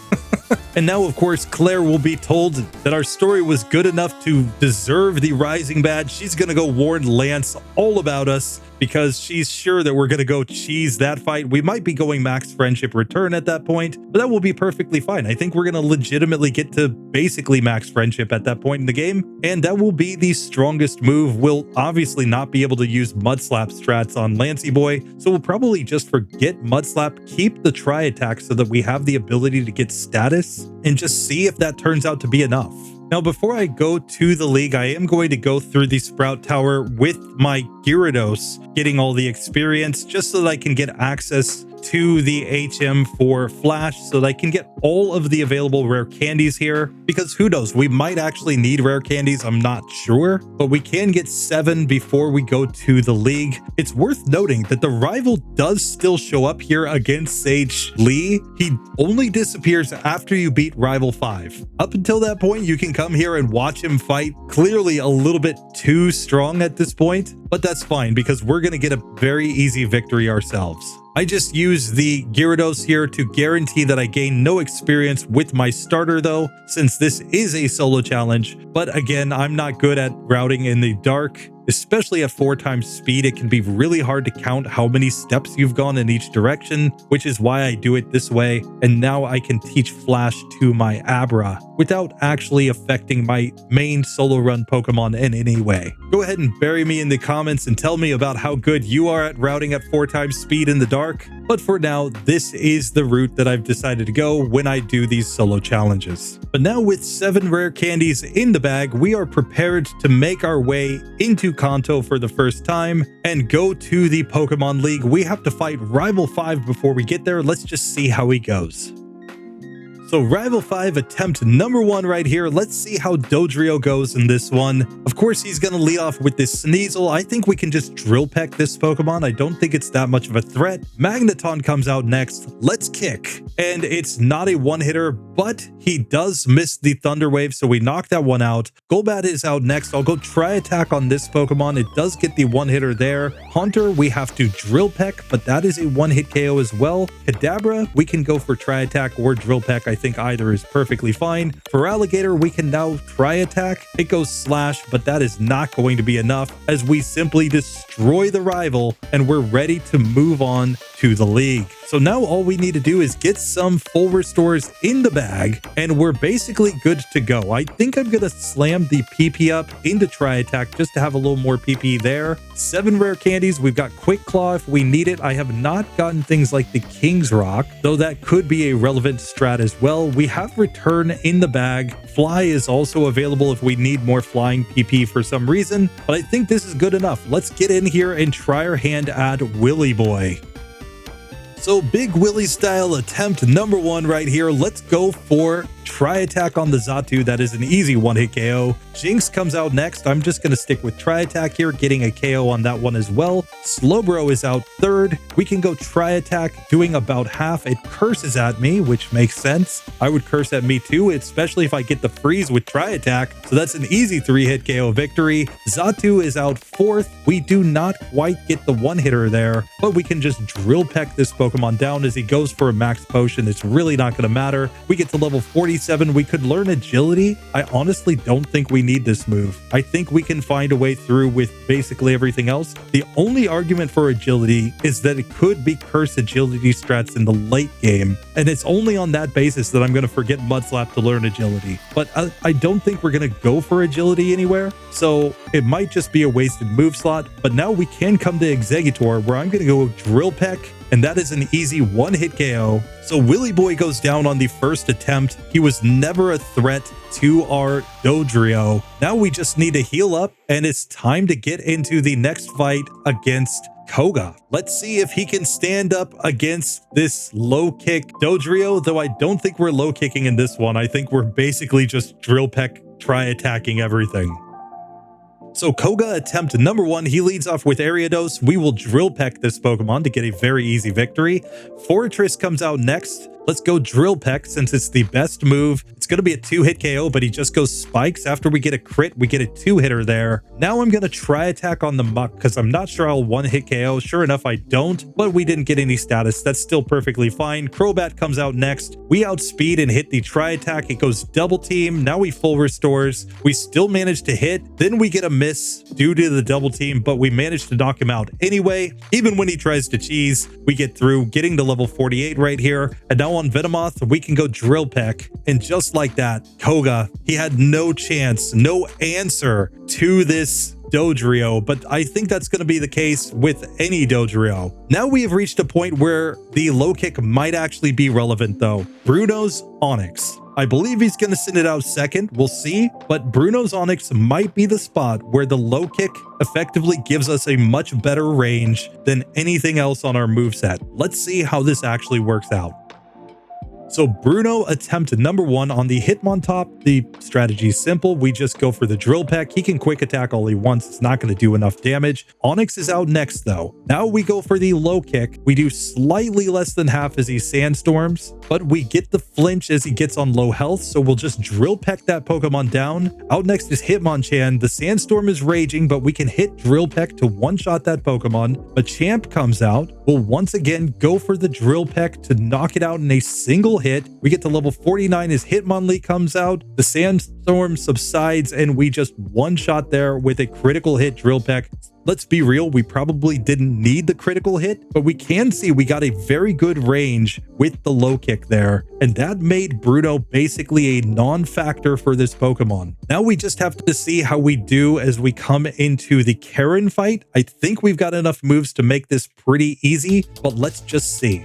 And now, of course, Claire will be told that our story was good enough to deserve the Rising badge. She's going to go warn Lance all about us because she's sure that we're going to go cheese that fight. We might be going max friendship return at that point, but that will be perfectly fine. I think we're going to legitimately get to basically max friendship at that point in the game, and that will be the strongest move. We'll obviously not be able to use Mud Slap strats on Lancey Boy, so we'll probably just forget Mud Slap, keep the Tri Attack so that we have the ability to get status, and just see if that turns out to be enough. Now, before I go to the league, I am going to go through the Sprout Tower with my Gyarados, getting all the experience just so that I can get access to the HM for Flash, so that I can get all of the available rare candies here, because who knows, we might actually need rare candies, I'm not sure, but we can get 7 before we go to the league. It's worth noting that the rival does still show up here against Sage Lee. He only disappears after you beat rival 5. Up until that point, you can come here and watch him fight. Clearly a little bit too strong at this point, but that's fine because we're going to get a very easy victory ourselves. I just use the Gyarados here to guarantee that I gain no experience with my starter though, since this is a solo challenge. But again, I'm not good at routing in the dark. Especially at 4 times speed, it can be really hard to count how many steps you've gone in each direction, which is why I do it this way. And now I can teach Flash to my Abra without actually affecting my main solo run Pokemon in any way. Go ahead and bury me in the comments and tell me about how good you are at routing at 4 times speed in the dark. But for now, this is the route that I've decided to go when I do these solo challenges. But now with 7 rare candies in the bag, we are prepared to make our way into Kanto for the first time and go to the Pokemon League. We have to fight Rival 5 before we get there. Let's just see how he goes. So Rival 5 attempt number 1 right here. Let's see how Dodrio goes in this one. Of course, he's going to lead off with this Sneasel. I think we can just Drill Peck this Pokemon. I don't think it's that much of a threat. Magneton comes out next. Let's kick. And it's not a one-hitter, but he does miss the Thunder Wave, so we knock that one out. Golbat is out next. I'll go Tri Attack on this Pokemon. It does get the one-hitter there. Haunter, we have to Drill Peck, but that is a one-hit KO as well. Kadabra, we can go for Tri Attack or Drill Peck. I think either is perfectly fine. For Alligator, we can now Tri Attack. It goes Slash, but that is not going to be enough as we simply destroy the rival and we're ready to move on to the league. So now all we need to do is get some full restores in the bag and we're basically good to go. I think I'm going to slam the PP up into Tri Attack just to have a little more PP there. 7 rare candies. We've got Quick Claw if we need it. I have not gotten things like the King's Rock, though that could be a relevant strat as well. We have Return in the bag. Fly is also available if we need more flying PP for some reason, but I think this is good enough. Let's get in here and try our hand at Willy Boy. So Big Willy style attempt number 1 right here. Let's go for Tri Attack on the Xatu. That is an easy one-hit KO. Jinx comes out next. I'm just going to stick with Tri Attack here, getting a KO on that one as well. Slowbro is out third. We can go Tri Attack, doing about half. It curses at me, which makes sense. I would curse at me too, especially if I get the freeze with Tri Attack. So that's an easy 3-hit KO victory. Xatu is out fourth. We do not quite get the one-hitter there, but we can just Drill Peck this Pokemon down as he goes for a max potion. It's really not going to matter. We get to level 47. We could learn Agility. I honestly don't think we need this move. I think we can find a way through with basically everything else. The only argument for Agility is that it could be Curse Agility strats in the late game, and it's only on that basis that I'm going to forget Mudslap to learn Agility. But I don't think we're going to go for Agility anywhere, so it might just be a wasted move slot. But now we can come to Exeggutor, where I'm going to go Drill Peck, and that is an easy one-hit KO. So Willy Boy goes down on the first attempt. He was never a threat to our Dodrio. Now we just need to heal up, and it's time to get into the next fight against Koga. Let's see if he can stand up against this low kick Dodrio, though I don't think we're low kicking in this one. I think we're basically just Drill Peck Tri Attacking everything. So Koga attempt number 1, he leads off with Ariados. We will Drill Peck this Pokemon to get a very easy victory. Fortress comes out next. Let's go Drill Peck since it's the best move. It's going to be a 2-hit KO, but he just goes Spikes. After we get a crit, we get a 2-hitter there. Now I'm going to try attack on the Muck because I'm not sure I'll 1-hit KO. Sure enough, I don't, but we didn't get any status. That's still perfectly fine. Crobat comes out next. We outspeed and hit the try attack. It goes double team. Now we full restores. We still manage to hit. Then we get a miss due to the double team, but we managed to knock him out anyway. Even when he tries to cheese, we get through, getting to level 48 right here. And now on Venomoth, we can go Drill Peck. And just like that, Koga, he had no chance, no answer to this Dodrio, but I think that's going to be the case with any Dodrio. Now we have reached a point where the low kick might actually be relevant though. Bruno's Onyx. I believe he's going to send it out second. We'll see. But Bruno's Onyx might be the spot where the low kick effectively gives us a much better range than anything else on our moveset. Let's see how this actually works out. So Bruno attempt number 1 on the Hitmontop. The strategy is simple. We just go for the Drill Peck. He can quick attack all he wants. It's not going to do enough damage. Onyx is out next though. Now we go for the low kick. We do slightly less than half as he sandstorms, but we get the flinch as he gets on low health. So we'll just Drill Peck that Pokemon down. Out next is Hitmonchan. The sandstorm is raging, but we can hit Drill Peck to one-shot that Pokemon. A Champ comes out. We'll once again go for the Drill Peck to knock it out in a single hit. We get to level 49 as Hitmonlee comes out. The sandstorm subsides and we just one-shot there with a critical hit Drill Peck. Let's be real, we probably didn't need the critical hit, but we can see we got a very good range with the low kick there, and that made Bruno basically a non-factor for this Pokemon. Now we just have to see how we do as we come into the Karen fight. I think we've got enough moves to make this pretty easy, but let's just see.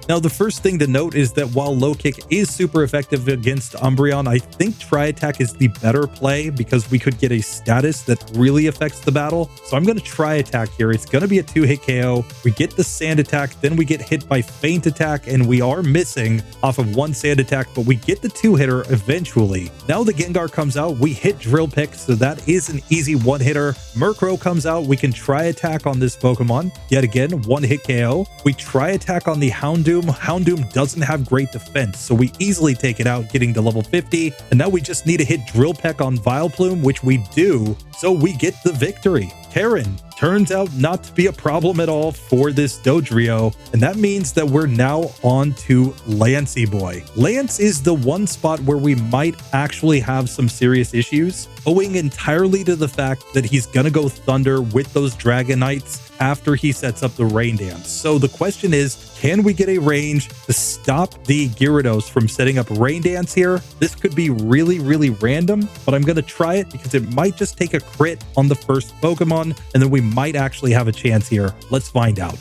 Now, the first thing to note is that while low kick is super effective against Umbreon, I think try attack is the better play because we could get a status that really affects the battle. So I'm going to try attack here. It's going to be a 2-hit KO. We get the sand attack, then we get hit by feint attack, and we are missing off of 1 sand attack, but we get the 2-hitter eventually. Now the Gengar comes out, we hit Drill Peck, so that is an easy 1-hitter. Murkrow comes out, we can try attack on this Pokemon. Yet again, 1-hit KO. We try attack on the Houndoom. Houndoom doesn't have great defense, so we easily take it out, getting to level 50. And now we just need to hit Drill Peck on Vileplume, which we do, so we get the victory. Karen turns out not to be a problem at all for this Dodrio, and that means that we're now on to Lancey Boy. Lance is the one spot where we might actually have some serious issues, owing entirely to the fact that he's gonna go Thunder with those Dragonites after he sets up the Rain Dance. So the question is, can we get a range to stop the Gyarados from setting up Rain Dance here? This could be really, really random, but I'm gonna try it because it might just take a crit on the first Pokemon, and then we might actually have a chance here. Let's find out.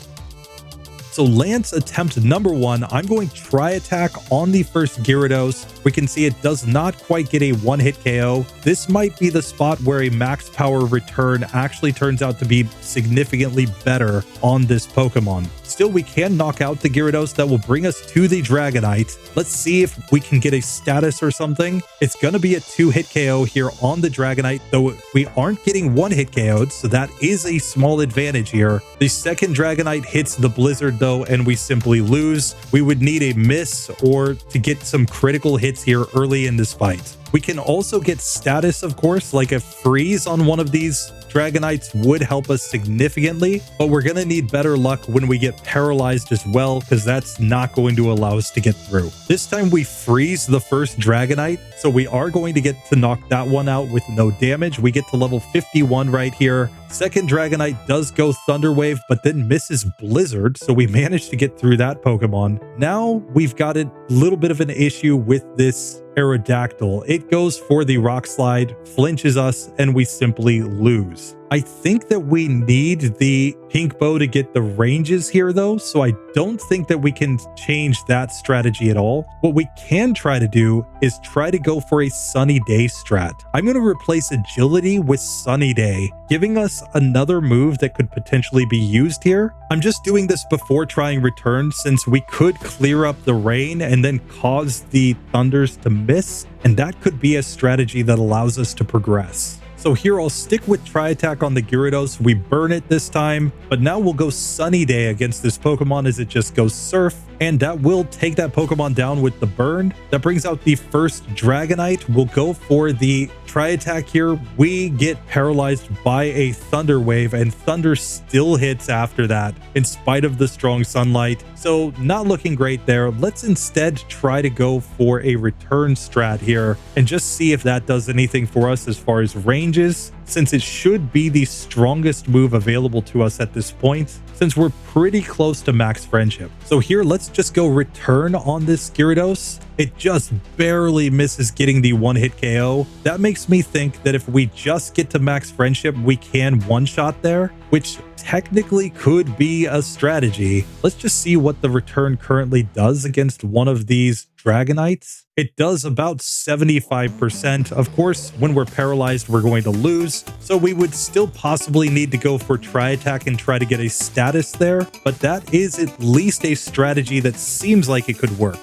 So Lance attempt number 1, I'm going to try attack on the first Gyarados. We can see it does not quite get a 1-hit KO. This might be the spot where a max power return actually turns out to be significantly better on this Pokemon. Still, we can knock out the Gyarados. That will bring us to the Dragonite. Let's see if we can get a status or something. It's going to be a 2-hit KO here on the Dragonite, though we aren't getting 1-hit KO'd, so that is a small advantage here. The second Dragonite hits the Blizzard, though, and we simply lose. We would need a miss or to get some critical hits here early in this fight. We can also get status, of course, like a freeze on one of these Dragonites would help us significantly, but we're going to need better luck when we get paralyzed as well, because that's not going to allow us to get through. This time we freeze the first Dragonite, so we are going to get to knock that one out with no damage. We get to level 51 right here. Second Dragonite does go Thunder Wave, but then misses Blizzard, so we managed to get through that Pokemon. Now we've got a little bit of an issue with this Aerodactyl. It goes for the Rock Slide, flinches us, and we simply lose. I think that we need the Pink Bow to get the ranges here though, so I don't think that we can change that strategy at all. What we can try to do is try to go for a Sunny Day strat. I'm going to replace Agility with Sunny Day, giving us another move that could potentially be used here. I'm just doing this before trying Return, since we could clear up the rain and then cause the Thunders to miss, and that could be a strategy that allows us to progress. So here I'll stick with Tri-Attack on the Gyarados. We burn it this time, but now we'll go Sunny Day against this Pokemon as it just goes Surf, and that will take that Pokemon down with the burn. That brings out the first Dragonite. We'll go for the Tri-Attack here. We get paralyzed by a Thunder Wave, and Thunder still hits after that in spite of the strong Sunlight. So not looking great there. Let's instead try to go for a return strat here and just see if that does anything for us as far as ranges, since it should be the strongest move available to us at this point, since we're pretty close to max friendship. So here, let's just go return on this Gyarados. It just barely misses getting the one-hit KO. That makes me think that if we just get to max friendship, we can one-shot there, which technically could be a strategy. Let's just see what the return currently does against one of these Dragonites. It does about 75%. Of course, when we're paralyzed, we're going to lose, so we would still possibly need to go for Tri-Attack and try to get a status there, but that is at least a strategy that seems like it could work.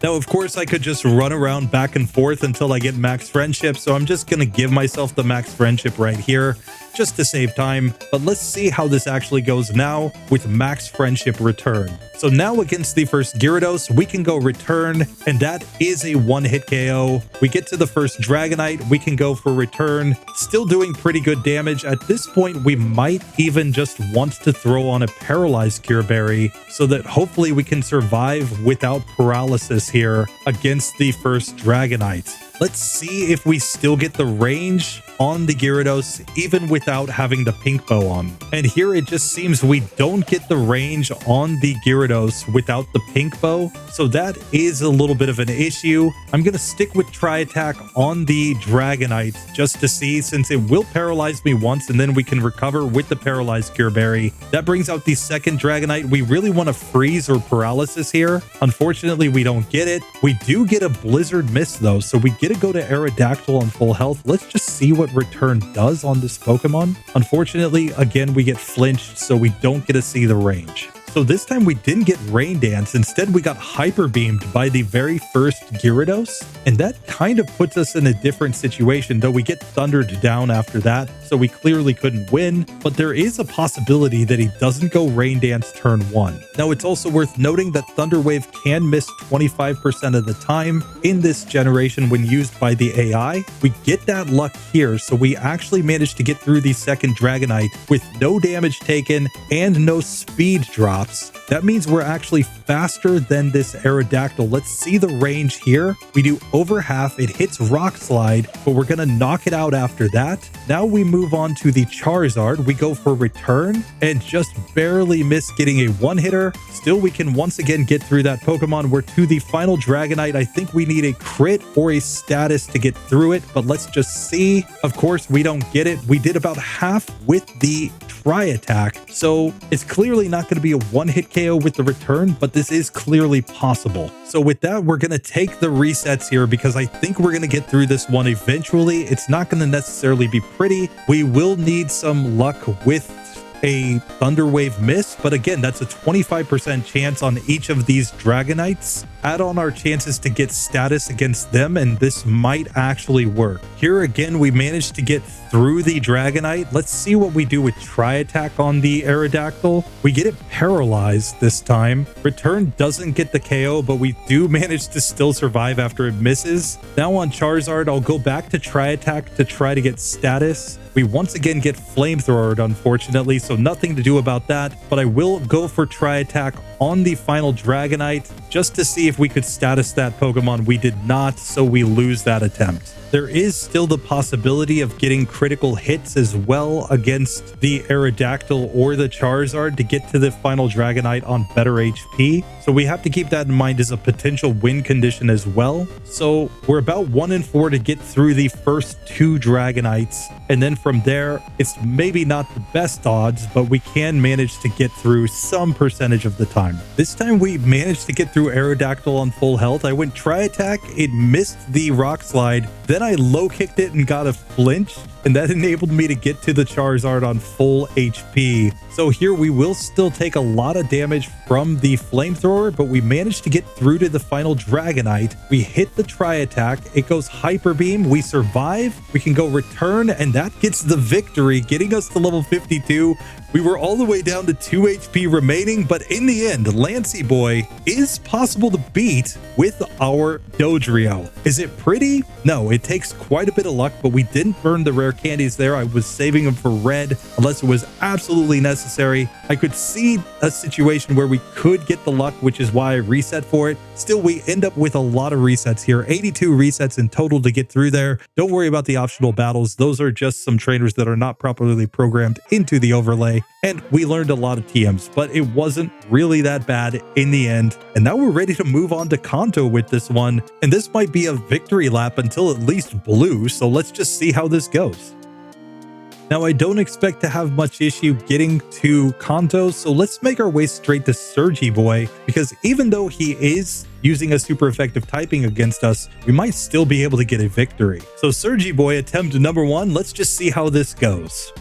Now, of course, I could just run around back and forth until I get max friendship, so I'm just going to give myself the max friendship right here just to save time. But let's see how this actually goes now with max friendship return. So now against the first Gyarados, we can go return, and that is a one-hit KO. We get to the first Dragonite, we can go for return, still doing pretty good damage. At this point, we might even just want to throw on a Paralyzed Cure Berry so that hopefully we can survive without paralysis here against the first Dragonite. Let's see if we still get the range on the Gyarados even without having the pink bow on. And here it just seems we don't get the range on the Gyarados without the pink bow, so that is a little bit of an issue. I'm going to stick with Tri-Attack on the Dragonite just to see, since it will paralyze me once and then we can recover with the Paralyzed Cure Berry. That brings out the second Dragonite. We really want to freeze or paralysis here. Unfortunately, we don't get it. We do get a Blizzard Mist though, so we get to go to Aerodactyl on full health. Let's just see what return does on this Pokemon. Unfortunately, again, we get flinched, so we don't get to see the range. So this time we didn't get Rain Dance. Instead, we got Hyper Beamed by the very first Gyarados. And that kind of puts us in a different situation, though we get thundered down after that. So we clearly couldn't win. But there is a possibility that he doesn't go Rain Dance turn 1. Now, it's also worth noting that Thunder Wave can miss 25% of the time in this generation when used by the AI. We get that luck here. So we actually managed to get through the second Dragonite with no damage taken and no speed drop. That means we're actually faster than this Aerodactyl. Let's see the range here. We do over half. It hits Rock Slide, but we're going to knock it out after that. Now we move on to the Charizard. We go for return and just barely miss getting a one-hitter. Still, we can once again get through that Pokemon. We're to the final Dragonite. I think we need a crit or a status to get through it, but let's just see. Of course, we don't get it. We did about half with the Tri-Attack, so it's clearly not going to be a one-hit KO with the return, but this is clearly possible. So with that, we're going to take the resets here because I think we're going to get through this one eventually. It's not going to necessarily be pretty. We will need some luck with a Thunder Wave miss, but again, that's a 25% chance on each of these Dragonites. Add on our chances to get status against them, and this might actually work. Here again, we managed to get through the Dragonite. Let's see what we do with Tri-Attack on the Aerodactyl. We get it paralyzed this time. Return doesn't get the KO, but we do manage to still survive after it misses. Now on Charizard, I'll go back to Tri-Attack to try to get status. We once again get flamethrowered, unfortunately, so nothing to do about that, but I will go for Tri-Attack on the final Dragonite just to see if we could status that Pokemon. We did not, so we lose that attempt. There is still the possibility of getting critical hits as well against the Aerodactyl or the Charizard to get to the final Dragonite on better HP. So we have to keep that in mind as a potential win condition as well. So we're about 1-4 to get through the first two Dragonites. And then from there, it's maybe not the best odds, but we can manage to get through some percentage of the time. This time we managed to get through Aerodactyl on full health. I went Tri-Attack, it missed the Rock Slide, then I low kicked it and got a flinch, and that enabled me to get to the Charizard on full HP. So here we will still take a lot of damage from the flamethrower, but we managed to get through to the final Dragonite. We hit the tri-attack, it goes Hyper Beam, we survive, we can go return, and that gets the victory, getting us to level 52. We were all the way down to 2 HP remaining, but in the end, Lancey Boy is possible to beat with our Dodrio. Is it pretty? No, it takes quite a bit of luck, but we didn't burn the rare candies there. I was saving them for red unless it was absolutely necessary. I could see a situation where we could get the luck, which is why I reset for it. Still, we end up with a lot of resets here, 82 resets in total to get through there. Don't worry about the optional battles. Those are just some trainers that are not properly programmed into the overlay. And we learned a lot of TMs, but it wasn't really that bad in the end. And now we're ready to move on to Kanto with this one. And this might be a victory lap until at least blue, so let's just see how this goes. Now, I don't expect to have much issue getting to Kanto, so let's make our way straight to Surgy Boy, because even though he is using a super effective typing against us, we might still be able to get a victory. So Surgy Boy attempt number 1, let's just see how this goes.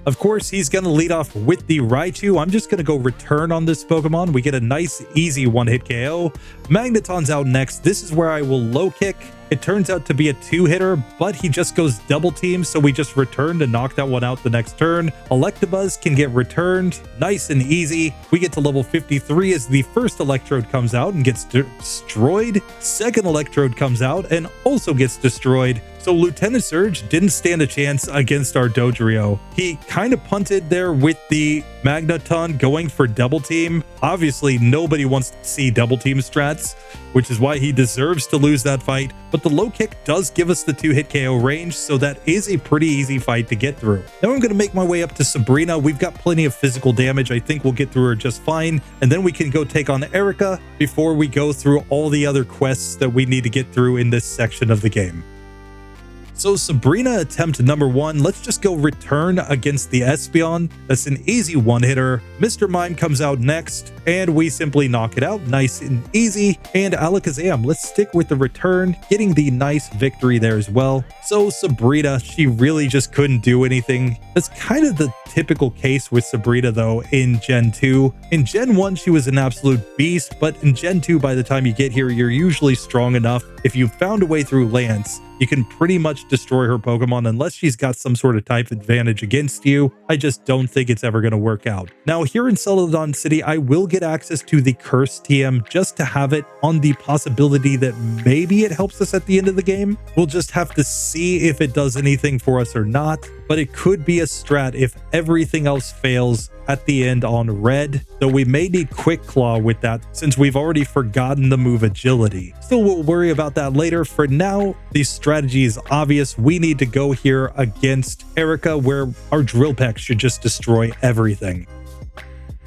Of course, he's going to lead off with the Raichu. I'm just going to go return on this Pokemon. We get a nice, easy one-hit KO. Magneton's out next. This is where I will low kick. It turns out to be a 2-hitter, but he just goes double team, so we just return to knock that one out the next turn. Electabuzz can get returned. Nice and easy. We get to level 53 as the first Electrode comes out and gets destroyed. Second Electrode comes out and also gets destroyed. So Lieutenant Surge didn't stand a chance against our Dodrio. He kind of punted there with the Magneton going for double team. Obviously, nobody wants to see double team strats, which is why he deserves to lose that fight. But the low kick does give us the 2-hit KO range, so that is a pretty easy fight to get through. Now I'm going to make my way up to Sabrina. We've got plenty of physical damage. I think we'll get through her just fine. And then we can go take on Erica before we go through all the other quests that we need to get through in this section of the game. So Sabrina attempt number 1, let's just go return against the Espeon. That's an easy one-hitter. Mr. Mime comes out next, and we simply knock it out. Nice and easy. And Alakazam, let's stick with the return, getting the nice victory there as well. So Sabrina, she really just couldn't do anything. That's kind of the typical case with Sabrina though in Gen 2. In Gen 1, she was an absolute beast, but in Gen 2, by the time you get here, you're usually strong enough. If you found a way through Lance, you can pretty much destroy her Pokemon unless she's got some sort of type advantage against you. I just don't think it's ever going to work out. Now here in Celadon City, I will get access to the Curse TM just to have it on the possibility that maybe it helps us at the end of the game. We'll just have to see if it does anything for us or not, but it could be a strat if everything else fails at the end on red, though we may need Quick Claw with that since we've already forgotten the move Agility. Still, we'll worry about that later. For now, the strategy is obvious. We need to go here against Erica, where our Drill Peck should just destroy everything.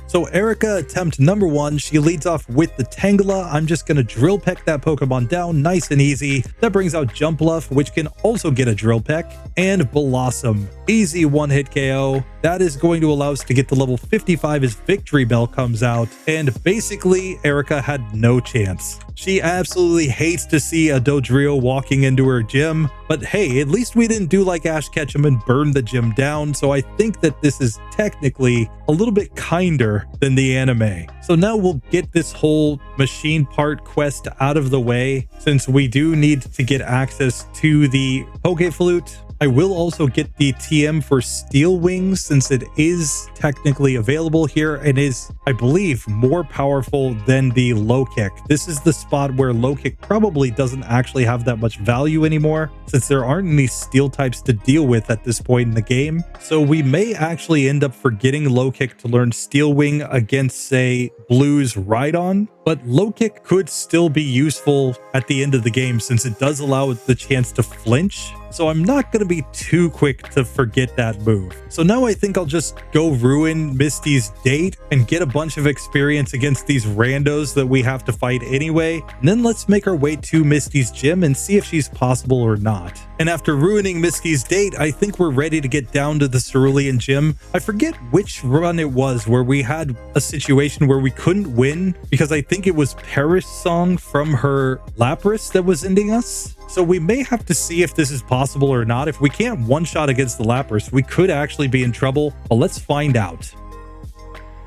So Erica attempt number 1, she leads off with the Tangela. I'm just going to Drill Peck that Pokemon down nice and easy. That brings out Jumpluff, which can also get a Drill Peck, and Blossom. Easy one-hit KO. That is going to allow us to get to level 55 as Victory Bell comes out. And basically, Erica had no chance. She absolutely hates to see a Dodrio walking into her gym. But hey, at least we didn't do like Ash Ketchum and burn the gym down. So I think that this is technically a little bit kinder than the anime. So now we'll get this whole machine part quest out of the way, since we do need to get access to the Poke Flute. I will also get the TM for Steel Wings since it is technically available here and is, I believe, more powerful than the Low Kick. This is the spot where Low Kick probably doesn't actually have that much value anymore since there aren't any steel types to deal with at this point in the game. So we may actually end up forgetting Low Kick to learn Steel Wing against, say, Blue's Rhydon. But Low Kick could still be useful at the end of the game since it does allow the chance to flinch. So I'm not going to be too quick to forget that move. So now I think I'll just go ruin Misty's date and get a bunch of experience against these randos that we have to fight anyway. And then let's make our way to Misty's gym and see if she's possible or not. And after ruining Misty's date, I think we're ready to get down to the Cerulean gym. I forget which run it was where we had a situation where we couldn't win because I think think it was Paris Song from her Lapras that was ending us. So we may have to see if this is possible or not. If we can't one-shot against the Lapras, we could actually be in trouble, but let's find out.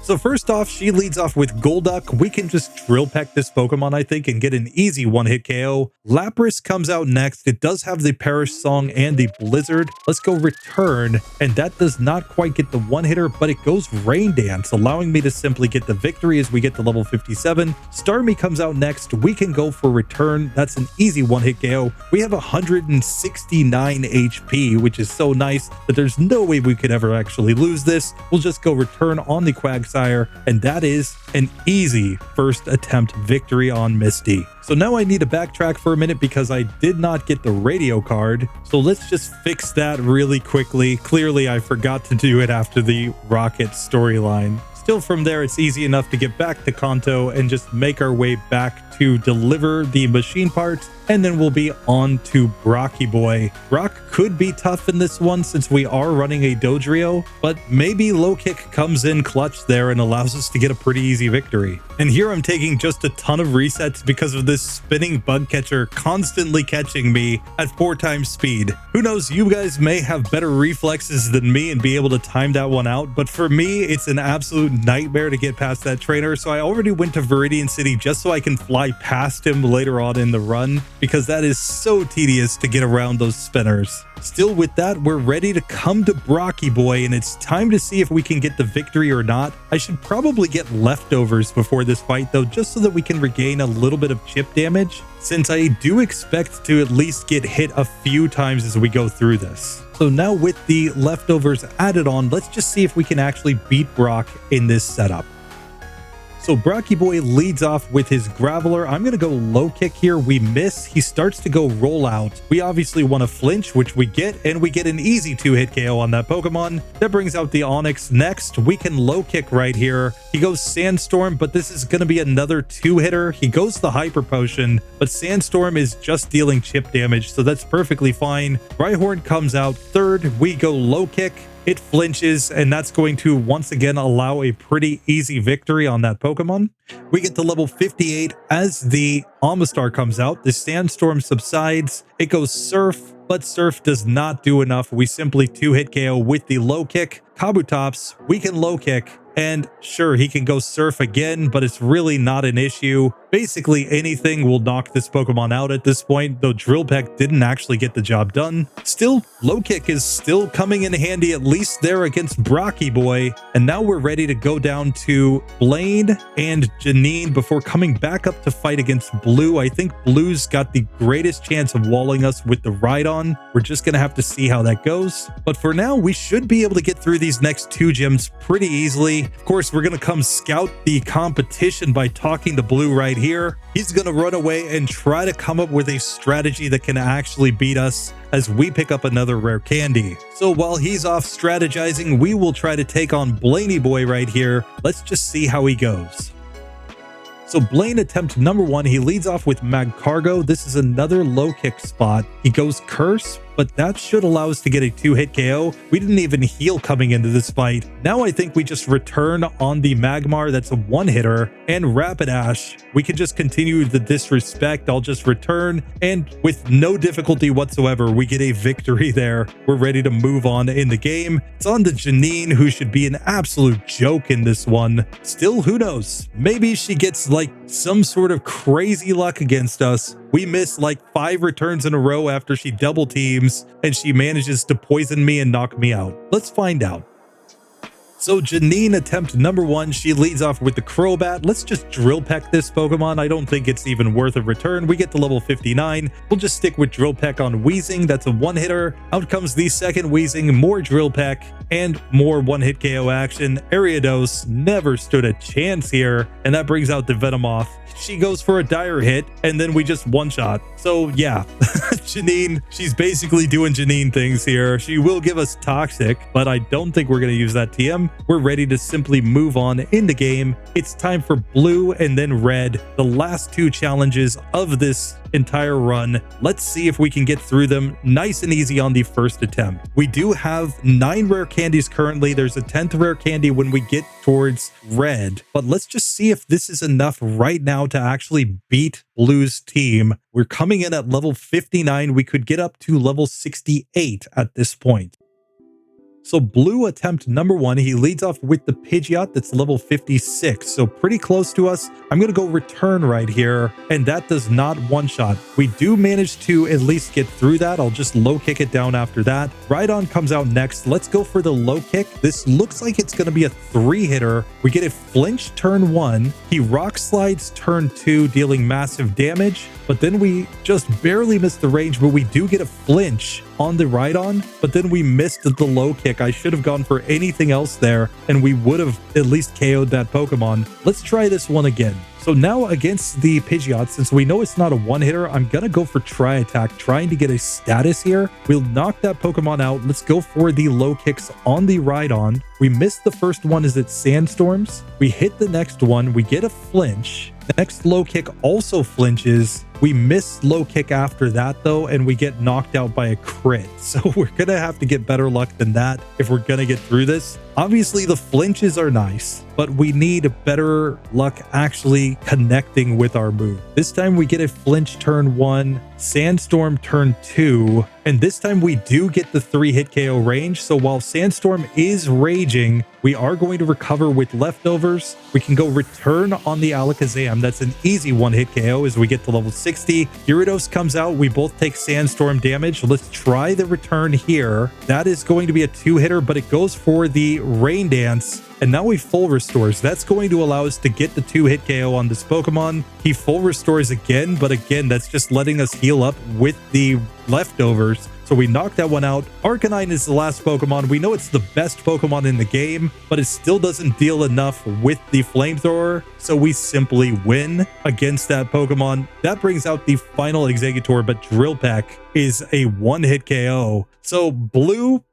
So first off, she leads off with Golduck. We can just Drill Peck this Pokemon, I think, and get an easy one-hit KO. Lapras comes out next. It does have the Perish Song and the Blizzard. Let's go Return, and that does not quite get the one-hitter, but it goes Rain Dance, allowing me to simply get the victory as we get to level 57. Starmie comes out next. We can go for Return. That's an easy one-hit KO. We have 169 HP, which is so nice that there's no way we could ever actually lose this. We'll just go Return on the Quagsire, and that is an easy first attempt victory on Misty. So now I need to backtrack for a minute because I did not get the radio card. So let's just fix that really quickly. Clearly, I forgot to do it after the Rocket storyline. Still, from there, it's easy enough to get back to Kanto and just make our way back to deliver the machine parts, and then we'll be on to Brocky Boy. Brock could be tough in this one since we are running a Dodrio, but maybe Low Kick comes in clutch there and allows us to get a pretty easy victory. And here I'm taking just a ton of resets because of this spinning bug catcher constantly catching me at 4 times speed. Who knows, you guys may have better reflexes than me and be able to time that one out, but for me, it's an absolute nightmare to get past that trainer, so I already went to Viridian City just so I can fly past him later on in the run, because that is so tedious to get around those spinners. Still, with that, we're ready to come to Brocky Boy, and it's time to see if we can get the victory or not. I should probably get leftovers before this fight, though, just so that we can regain a little bit of chip damage, since I do expect to at least get hit a few times as we go through this. So now with the leftovers added on, let's just see if we can actually beat Brock in this setup. So Brocky Boy leads off with his Graveler. I'm going to go Low Kick here. We miss. He starts to go Roll Out. We obviously want to flinch, which we get, and we get an easy 2-hit KO on that Pokemon. That brings out the Onix. Next, we can Low Kick right here. He goes Sandstorm, but this is going to be another 2-hitter. He goes the Hyper Potion, but Sandstorm is just dealing chip damage, so that's perfectly fine. Rhyhorn comes out third. We go Low Kick. It flinches, and that's going to once again allow a pretty easy victory on that Pokemon. We get to level 58 as the Amistar comes out. The Sandstorm subsides. It goes Surf, but Surf does not do enough. We simply 2-hit KO with the Low Kick. Kabutops, we can Low Kick. And sure, he can go Surf again, but it's really not an issue. Basically, anything will knock this Pokemon out at this point, though Drill Peck didn't actually get the job done. Still, Low Kick is still coming in handy, at least there against Brocky Boy. And now we're ready to go down to Blaine and Janine before coming back up to fight against Blue. I think Blue's got the greatest chance of walling us with the Rhydon. We're just going to have to see how that goes. But for now, we should be able to get through these next 2 gyms pretty easily. Of course, we're going to come scout the competition by talking to Blue right here. He's going to run away and try to come up with a strategy that can actually beat us as we pick up another rare candy. So while he's off strategizing, we will try to take on Blaney Boy right here. Let's just see how he goes. So Blaine attempt number 1, he leads off with Magcargo. This is another Low Kick spot. He goes Curse, but that should allow us to get a 2-hit KO. We didn't even heal coming into this fight. Now I think we just return on the Magmar. That's a 1-hitter, and Rapidash. We can just continue the disrespect. I'll just return, and with no difficulty whatsoever, we get a victory there. We're ready to move on in the game. It's on to Janine, who should be an absolute joke in this one. Still, who knows? Maybe she gets like some sort of crazy luck against us. We miss like 5 returns in a row after she double teams, and she manages to poison me and knock me out. Let's find out. So Janine attempt number 1, she leads off with the Crobat. Let's just Drill Peck this Pokemon. I don't think it's even worth a return. We get to level 59. We'll just stick with Drill Peck on Weezing. That's a 1-hitter. Out comes the second Weezing, more Drill Peck, and more 1-hit KO action. Ariados never stood a chance here, and that brings out the Venomoth. She goes for a dire hit, and then we just one-shot. So yeah, Janine, she's basically doing Janine things here. She will give us Toxic, but I don't think we're going to use that TM. time, we're ready to simply move on in the game. It's time for blue and then red, the last two challenges of this entire run. Let's see if we can get through them nice and easy on the first attempt. We do have 9 rare candies currently. There's a 10th rare candy when we get towards red, but let's just see if this is enough right now to actually beat blue's team. We're coming in at level 59. We could get up to level 68 at this point. So blue attempt number 1, he leads off with the Pidgeot that's level 56. So pretty close to us. I'm going to go return right here. And that does not one-shot. We do manage to at least get through that. I'll just low kick it down after that. Rhydon comes out next. Let's go for the low kick. This looks like it's going to be a 3-hitter. We get a flinch turn 1. He rock slides turn 2, dealing massive damage. But then we just barely missed the range, but we do get a flinch on the Rhydon, but then we missed the low kick. I should have gone for anything else there, and we would have at least KO'd that Pokemon. Let's try this one again. So now against the Pidgeot, since we know it's not a one-hitter, I'm going to go for Tri Attack, trying to get a status here. We'll knock that Pokemon out. Let's go for the low kicks on the Rhydon. We missed the first one as it Sandstorms. We hit the next one. We get a flinch. The next low kick also flinches. We miss low kick after that though, and we get knocked out by a crit. So we're going to have to get better luck than that if we're going to get through this. Obviously the flinches are nice, but we need better luck actually connecting with our move. This time we get a flinch turn 1, Sandstorm turn 2, and this time we do get the 3-hit KO range. So while Sandstorm is raging, we are going to recover with leftovers. We can go return on the Alakazam. That's an easy 1-hit KO as we get to level 60. Gyarados comes out. We both take Sandstorm damage. Let's try the return here. That is going to be a 2-hitter, but it goes for the Rain Dance. And now we full restores. That's going to allow us to get the 2-hit KO on this Pokemon. He full restores again, but again, that's just letting us heal up with the leftovers. So we knocked that one out. Arcanine is the last Pokemon. We know it's the best Pokemon in the game, but it still doesn't deal enough with the Flamethrower. So we simply win against that Pokemon. That brings out the final Exeggutor, but Drill Peck is a 1-hit KO. So blue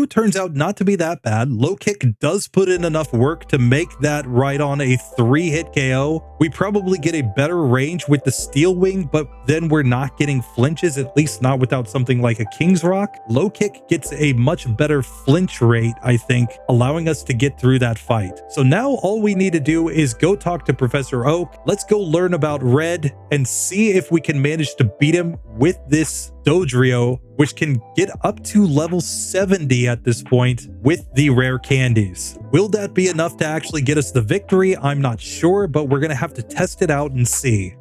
turns out not to be that bad. Low kick does put in enough work to make that Rhydon a 3-hit KO. We probably get a better range with the Steel Wing, but then we're not getting flinches, at least not without something like a King's Rock. Low kick gets a much better flinch rate, I think, allowing us to get through that fight. So now all we need to do is go talk to Professor Oak. Let's go learn about Red and see if we can manage to beat him with this Dodrio, which can get up to level 70 at this point with the rare candies. Will that be enough to actually get us the victory? I'm not sure, but we're going to have to test it out and see.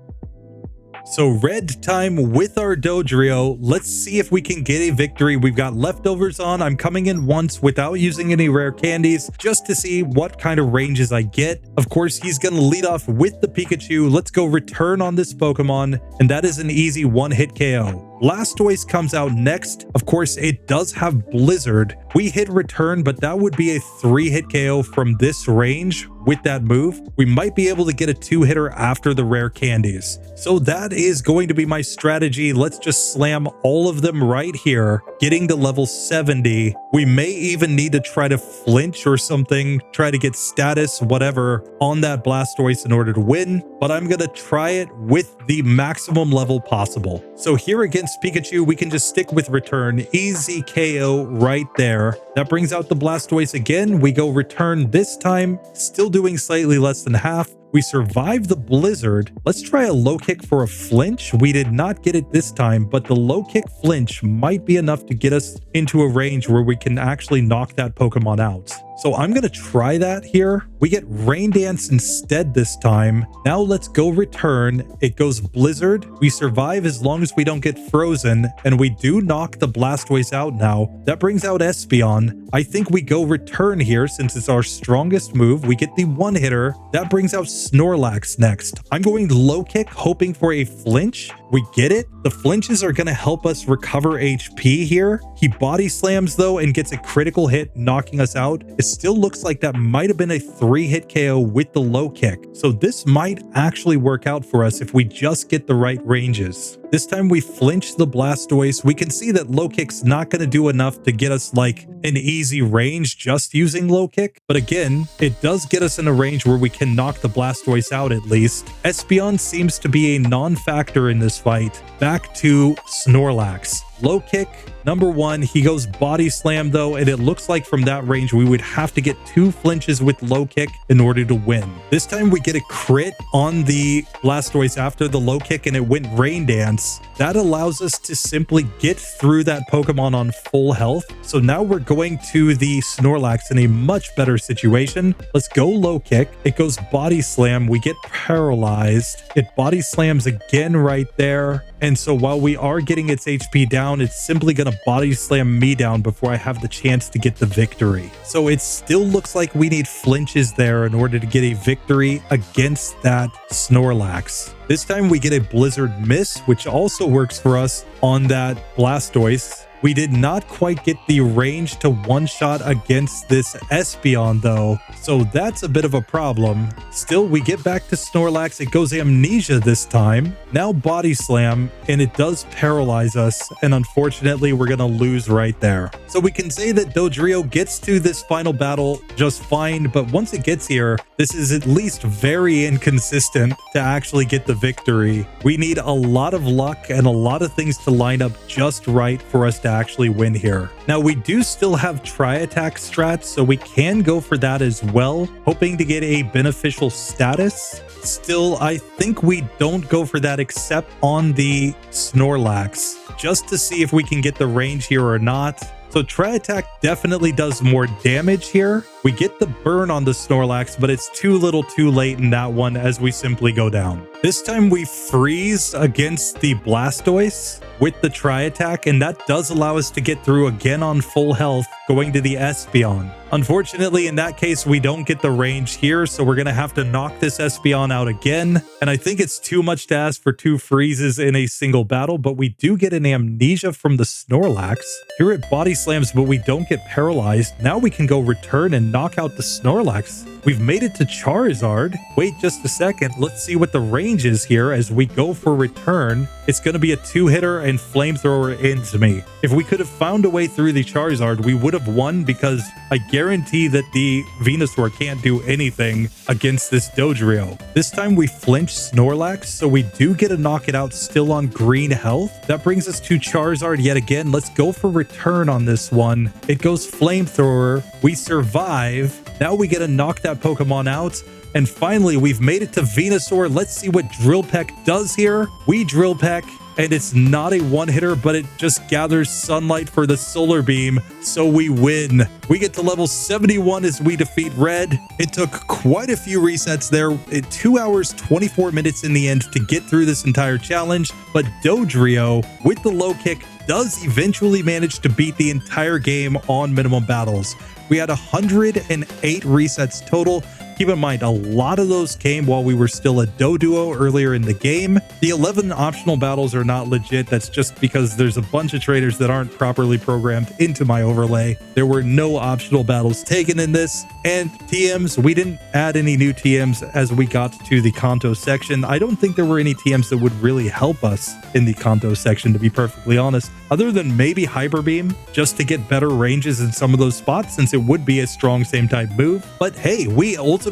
So red time with our Dodrio. Let's see if we can get a victory. We've got leftovers on. I'm coming in once without using any rare candies just to see what kind of ranges I get. Of course, he's going to lead off with the Pikachu. Let's go return on this Pokemon, and that is an easy 1-hit KO. Blastoise comes out next. Of course, it does have Blizzard. We hit return, but that would be a 3-hit KO from this range with that move. We might be able to get a 2-hitter after the rare candies. So that is going to be my strategy. Let's just slam all of them right here, getting to level 70. We may even need to try to flinch or something, try to get status, whatever, on that Blastoise in order to win, but I'm going to try it with the maximum level possible. So here against Pikachu, we can just stick with return. Easy KO right there. That brings out the Blastoise again. We go return this time, still doing slightly less than half. We survive the Blizzard. Let's try a low kick for a flinch. We did not get it this time, but the low kick flinch might be enough to get us into a range where we can actually knock that Pokemon out. So I'm going to try that here. We get Rain Dance instead this time. Now let's go return. It goes Blizzard. We survive as long as we don't get frozen, and we do knock the Blastoise out now. That brings out Espeon. I think we go return here since it's our strongest move. We get the 1-hitter. That brings out Snorlax next. I'm going low kick, hoping for a flinch. We get it. The flinches are going to help us recover HP here. He body slams though and gets a critical hit, knocking us out. It still looks like that might have been a 3-hit KO with the low kick. So this might actually work out for us if we just get the right ranges. This time we flinch the Blastoise. We can see that low kick's not going to do enough to get us like an easy range just using low kick. But again, it does get us in a range where we can knock the Blastoise out at least. Espeon seems to be a non-factor in this fight. Back to Snorlax. Low kick, number one. He goes body slam though, and it looks like from that range we would have to get 2 flinches with low kick in order to win. This time we get a crit on the Blastoise after the low kick, and it went Rain Dance. That allows us to simply get through that Pokemon on full health. So now we're going to the Snorlax in a much better situation. Let's go low kick. It goes body slam. We get paralyzed. It body slams again right there. And so while we are getting its HP down, it's simply going to body slam me down before I have the chance to get the victory. So it still looks like we need flinches there in order to get a victory against that Snorlax. This time we get a Blizzard Miss, which also works for us on that Blastoise. We did not quite get the range to one-shot against this Espeon though, so that's a bit of a problem. Still, we get back to Snorlax. It goes Amnesia this time. Now Body Slam, and it does paralyze us, and unfortunately we're gonna lose right there. So we can say that Dodrio gets to this final battle just fine, but once it gets here, this is at least very inconsistent to actually get the victory. We need a lot of luck and a lot of things to line up just right for us to actually win here. Now we do still have Tri-Attack strats, so we can go for that as well, hoping to get a beneficial status. Still, I think we don't go for that except on the Snorlax, just to see if we can get the range here or not. So Tri-Attack definitely does more damage here. We get the burn on the Snorlax, but it's too little too late in that one as we simply go down. This time we freeze against the Blastoise with the Tri-Attack, and that does allow us to get through again on full health, going to the Espeon. Unfortunately, in that case, we don't get the range here, so we're going to have to knock this Espeon out again. And I think it's too much to ask for 2 freezes in a single battle, but we do get an Amnesia from the Snorlax. Here it body slams, but we don't get paralyzed. Now we can go return and knock out the Snorlax. We've made it to Charizard. Wait just a second. Let's see what the range is here as we go for return. It's going to be a 2-hitter and Flamethrower into me. If we could have found a way through the Charizard, we would have won, because I guarantee that the Venusaur can't do anything against this Dodrio. This time we flinch Snorlax, so we do get a knock it out still on green health. That brings us to Charizard yet again. Let's go for return on this one. It goes Flamethrower. We survive. Now we get to knock that Pokemon out. And finally, we've made it to Venusaur. Let's see what Drill Peck does here. We Drill Peck, and it's not a one-hitter, but it just gathers sunlight for the Solar Beam, so we win. We get to level 71 as we defeat Red. It took quite a few resets there. 2 hours, 24 minutes in the end to get through this entire challenge, but Dodrio, with the low kick, does eventually manage to beat the entire game on minimum battles. We had 108 resets total. Keep in mind, a lot of those came while we were still a Doduo earlier in the game. The 11 optional battles are not legit. That's just because there's a bunch of traders that aren't properly programmed into my overlay. There were no optional battles taken in this. And TMs, we didn't add any new TMs as we got to the Kanto section. I don't think there were any TMs that would really help us in the Kanto section, to be perfectly honest, other than maybe Hyper Beam, just to get better ranges in some of those spots, since it would be a strong same type move. But hey, we ultimately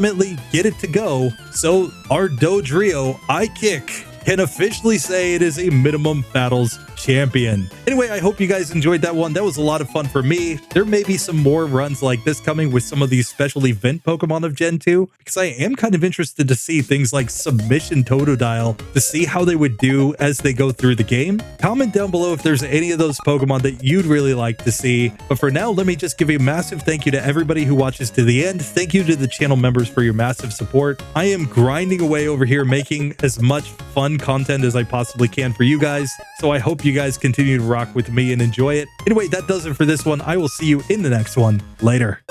get it to go. So our Dodrio, I Kick, can officially say it is a minimum battles champion. Anyway, I hope you guys enjoyed that one. That was a lot of fun for me. There may be some more runs like this coming with some of these special event Pokemon of Gen 2, because I am kind of interested to see things like Submission Totodile, to see how they would do as they go through the game. Comment down below if there's any of those Pokemon that you'd really like to see. But for now, let me just give a massive thank you to everybody who watches to the end. Thank you to the channel members for your massive support. I am grinding away over here, making as much fun content as I possibly can for you guys. So I hope you guys continue to rock with me and enjoy it. Anyway, that does it for this one. I will see you in the next one. Later.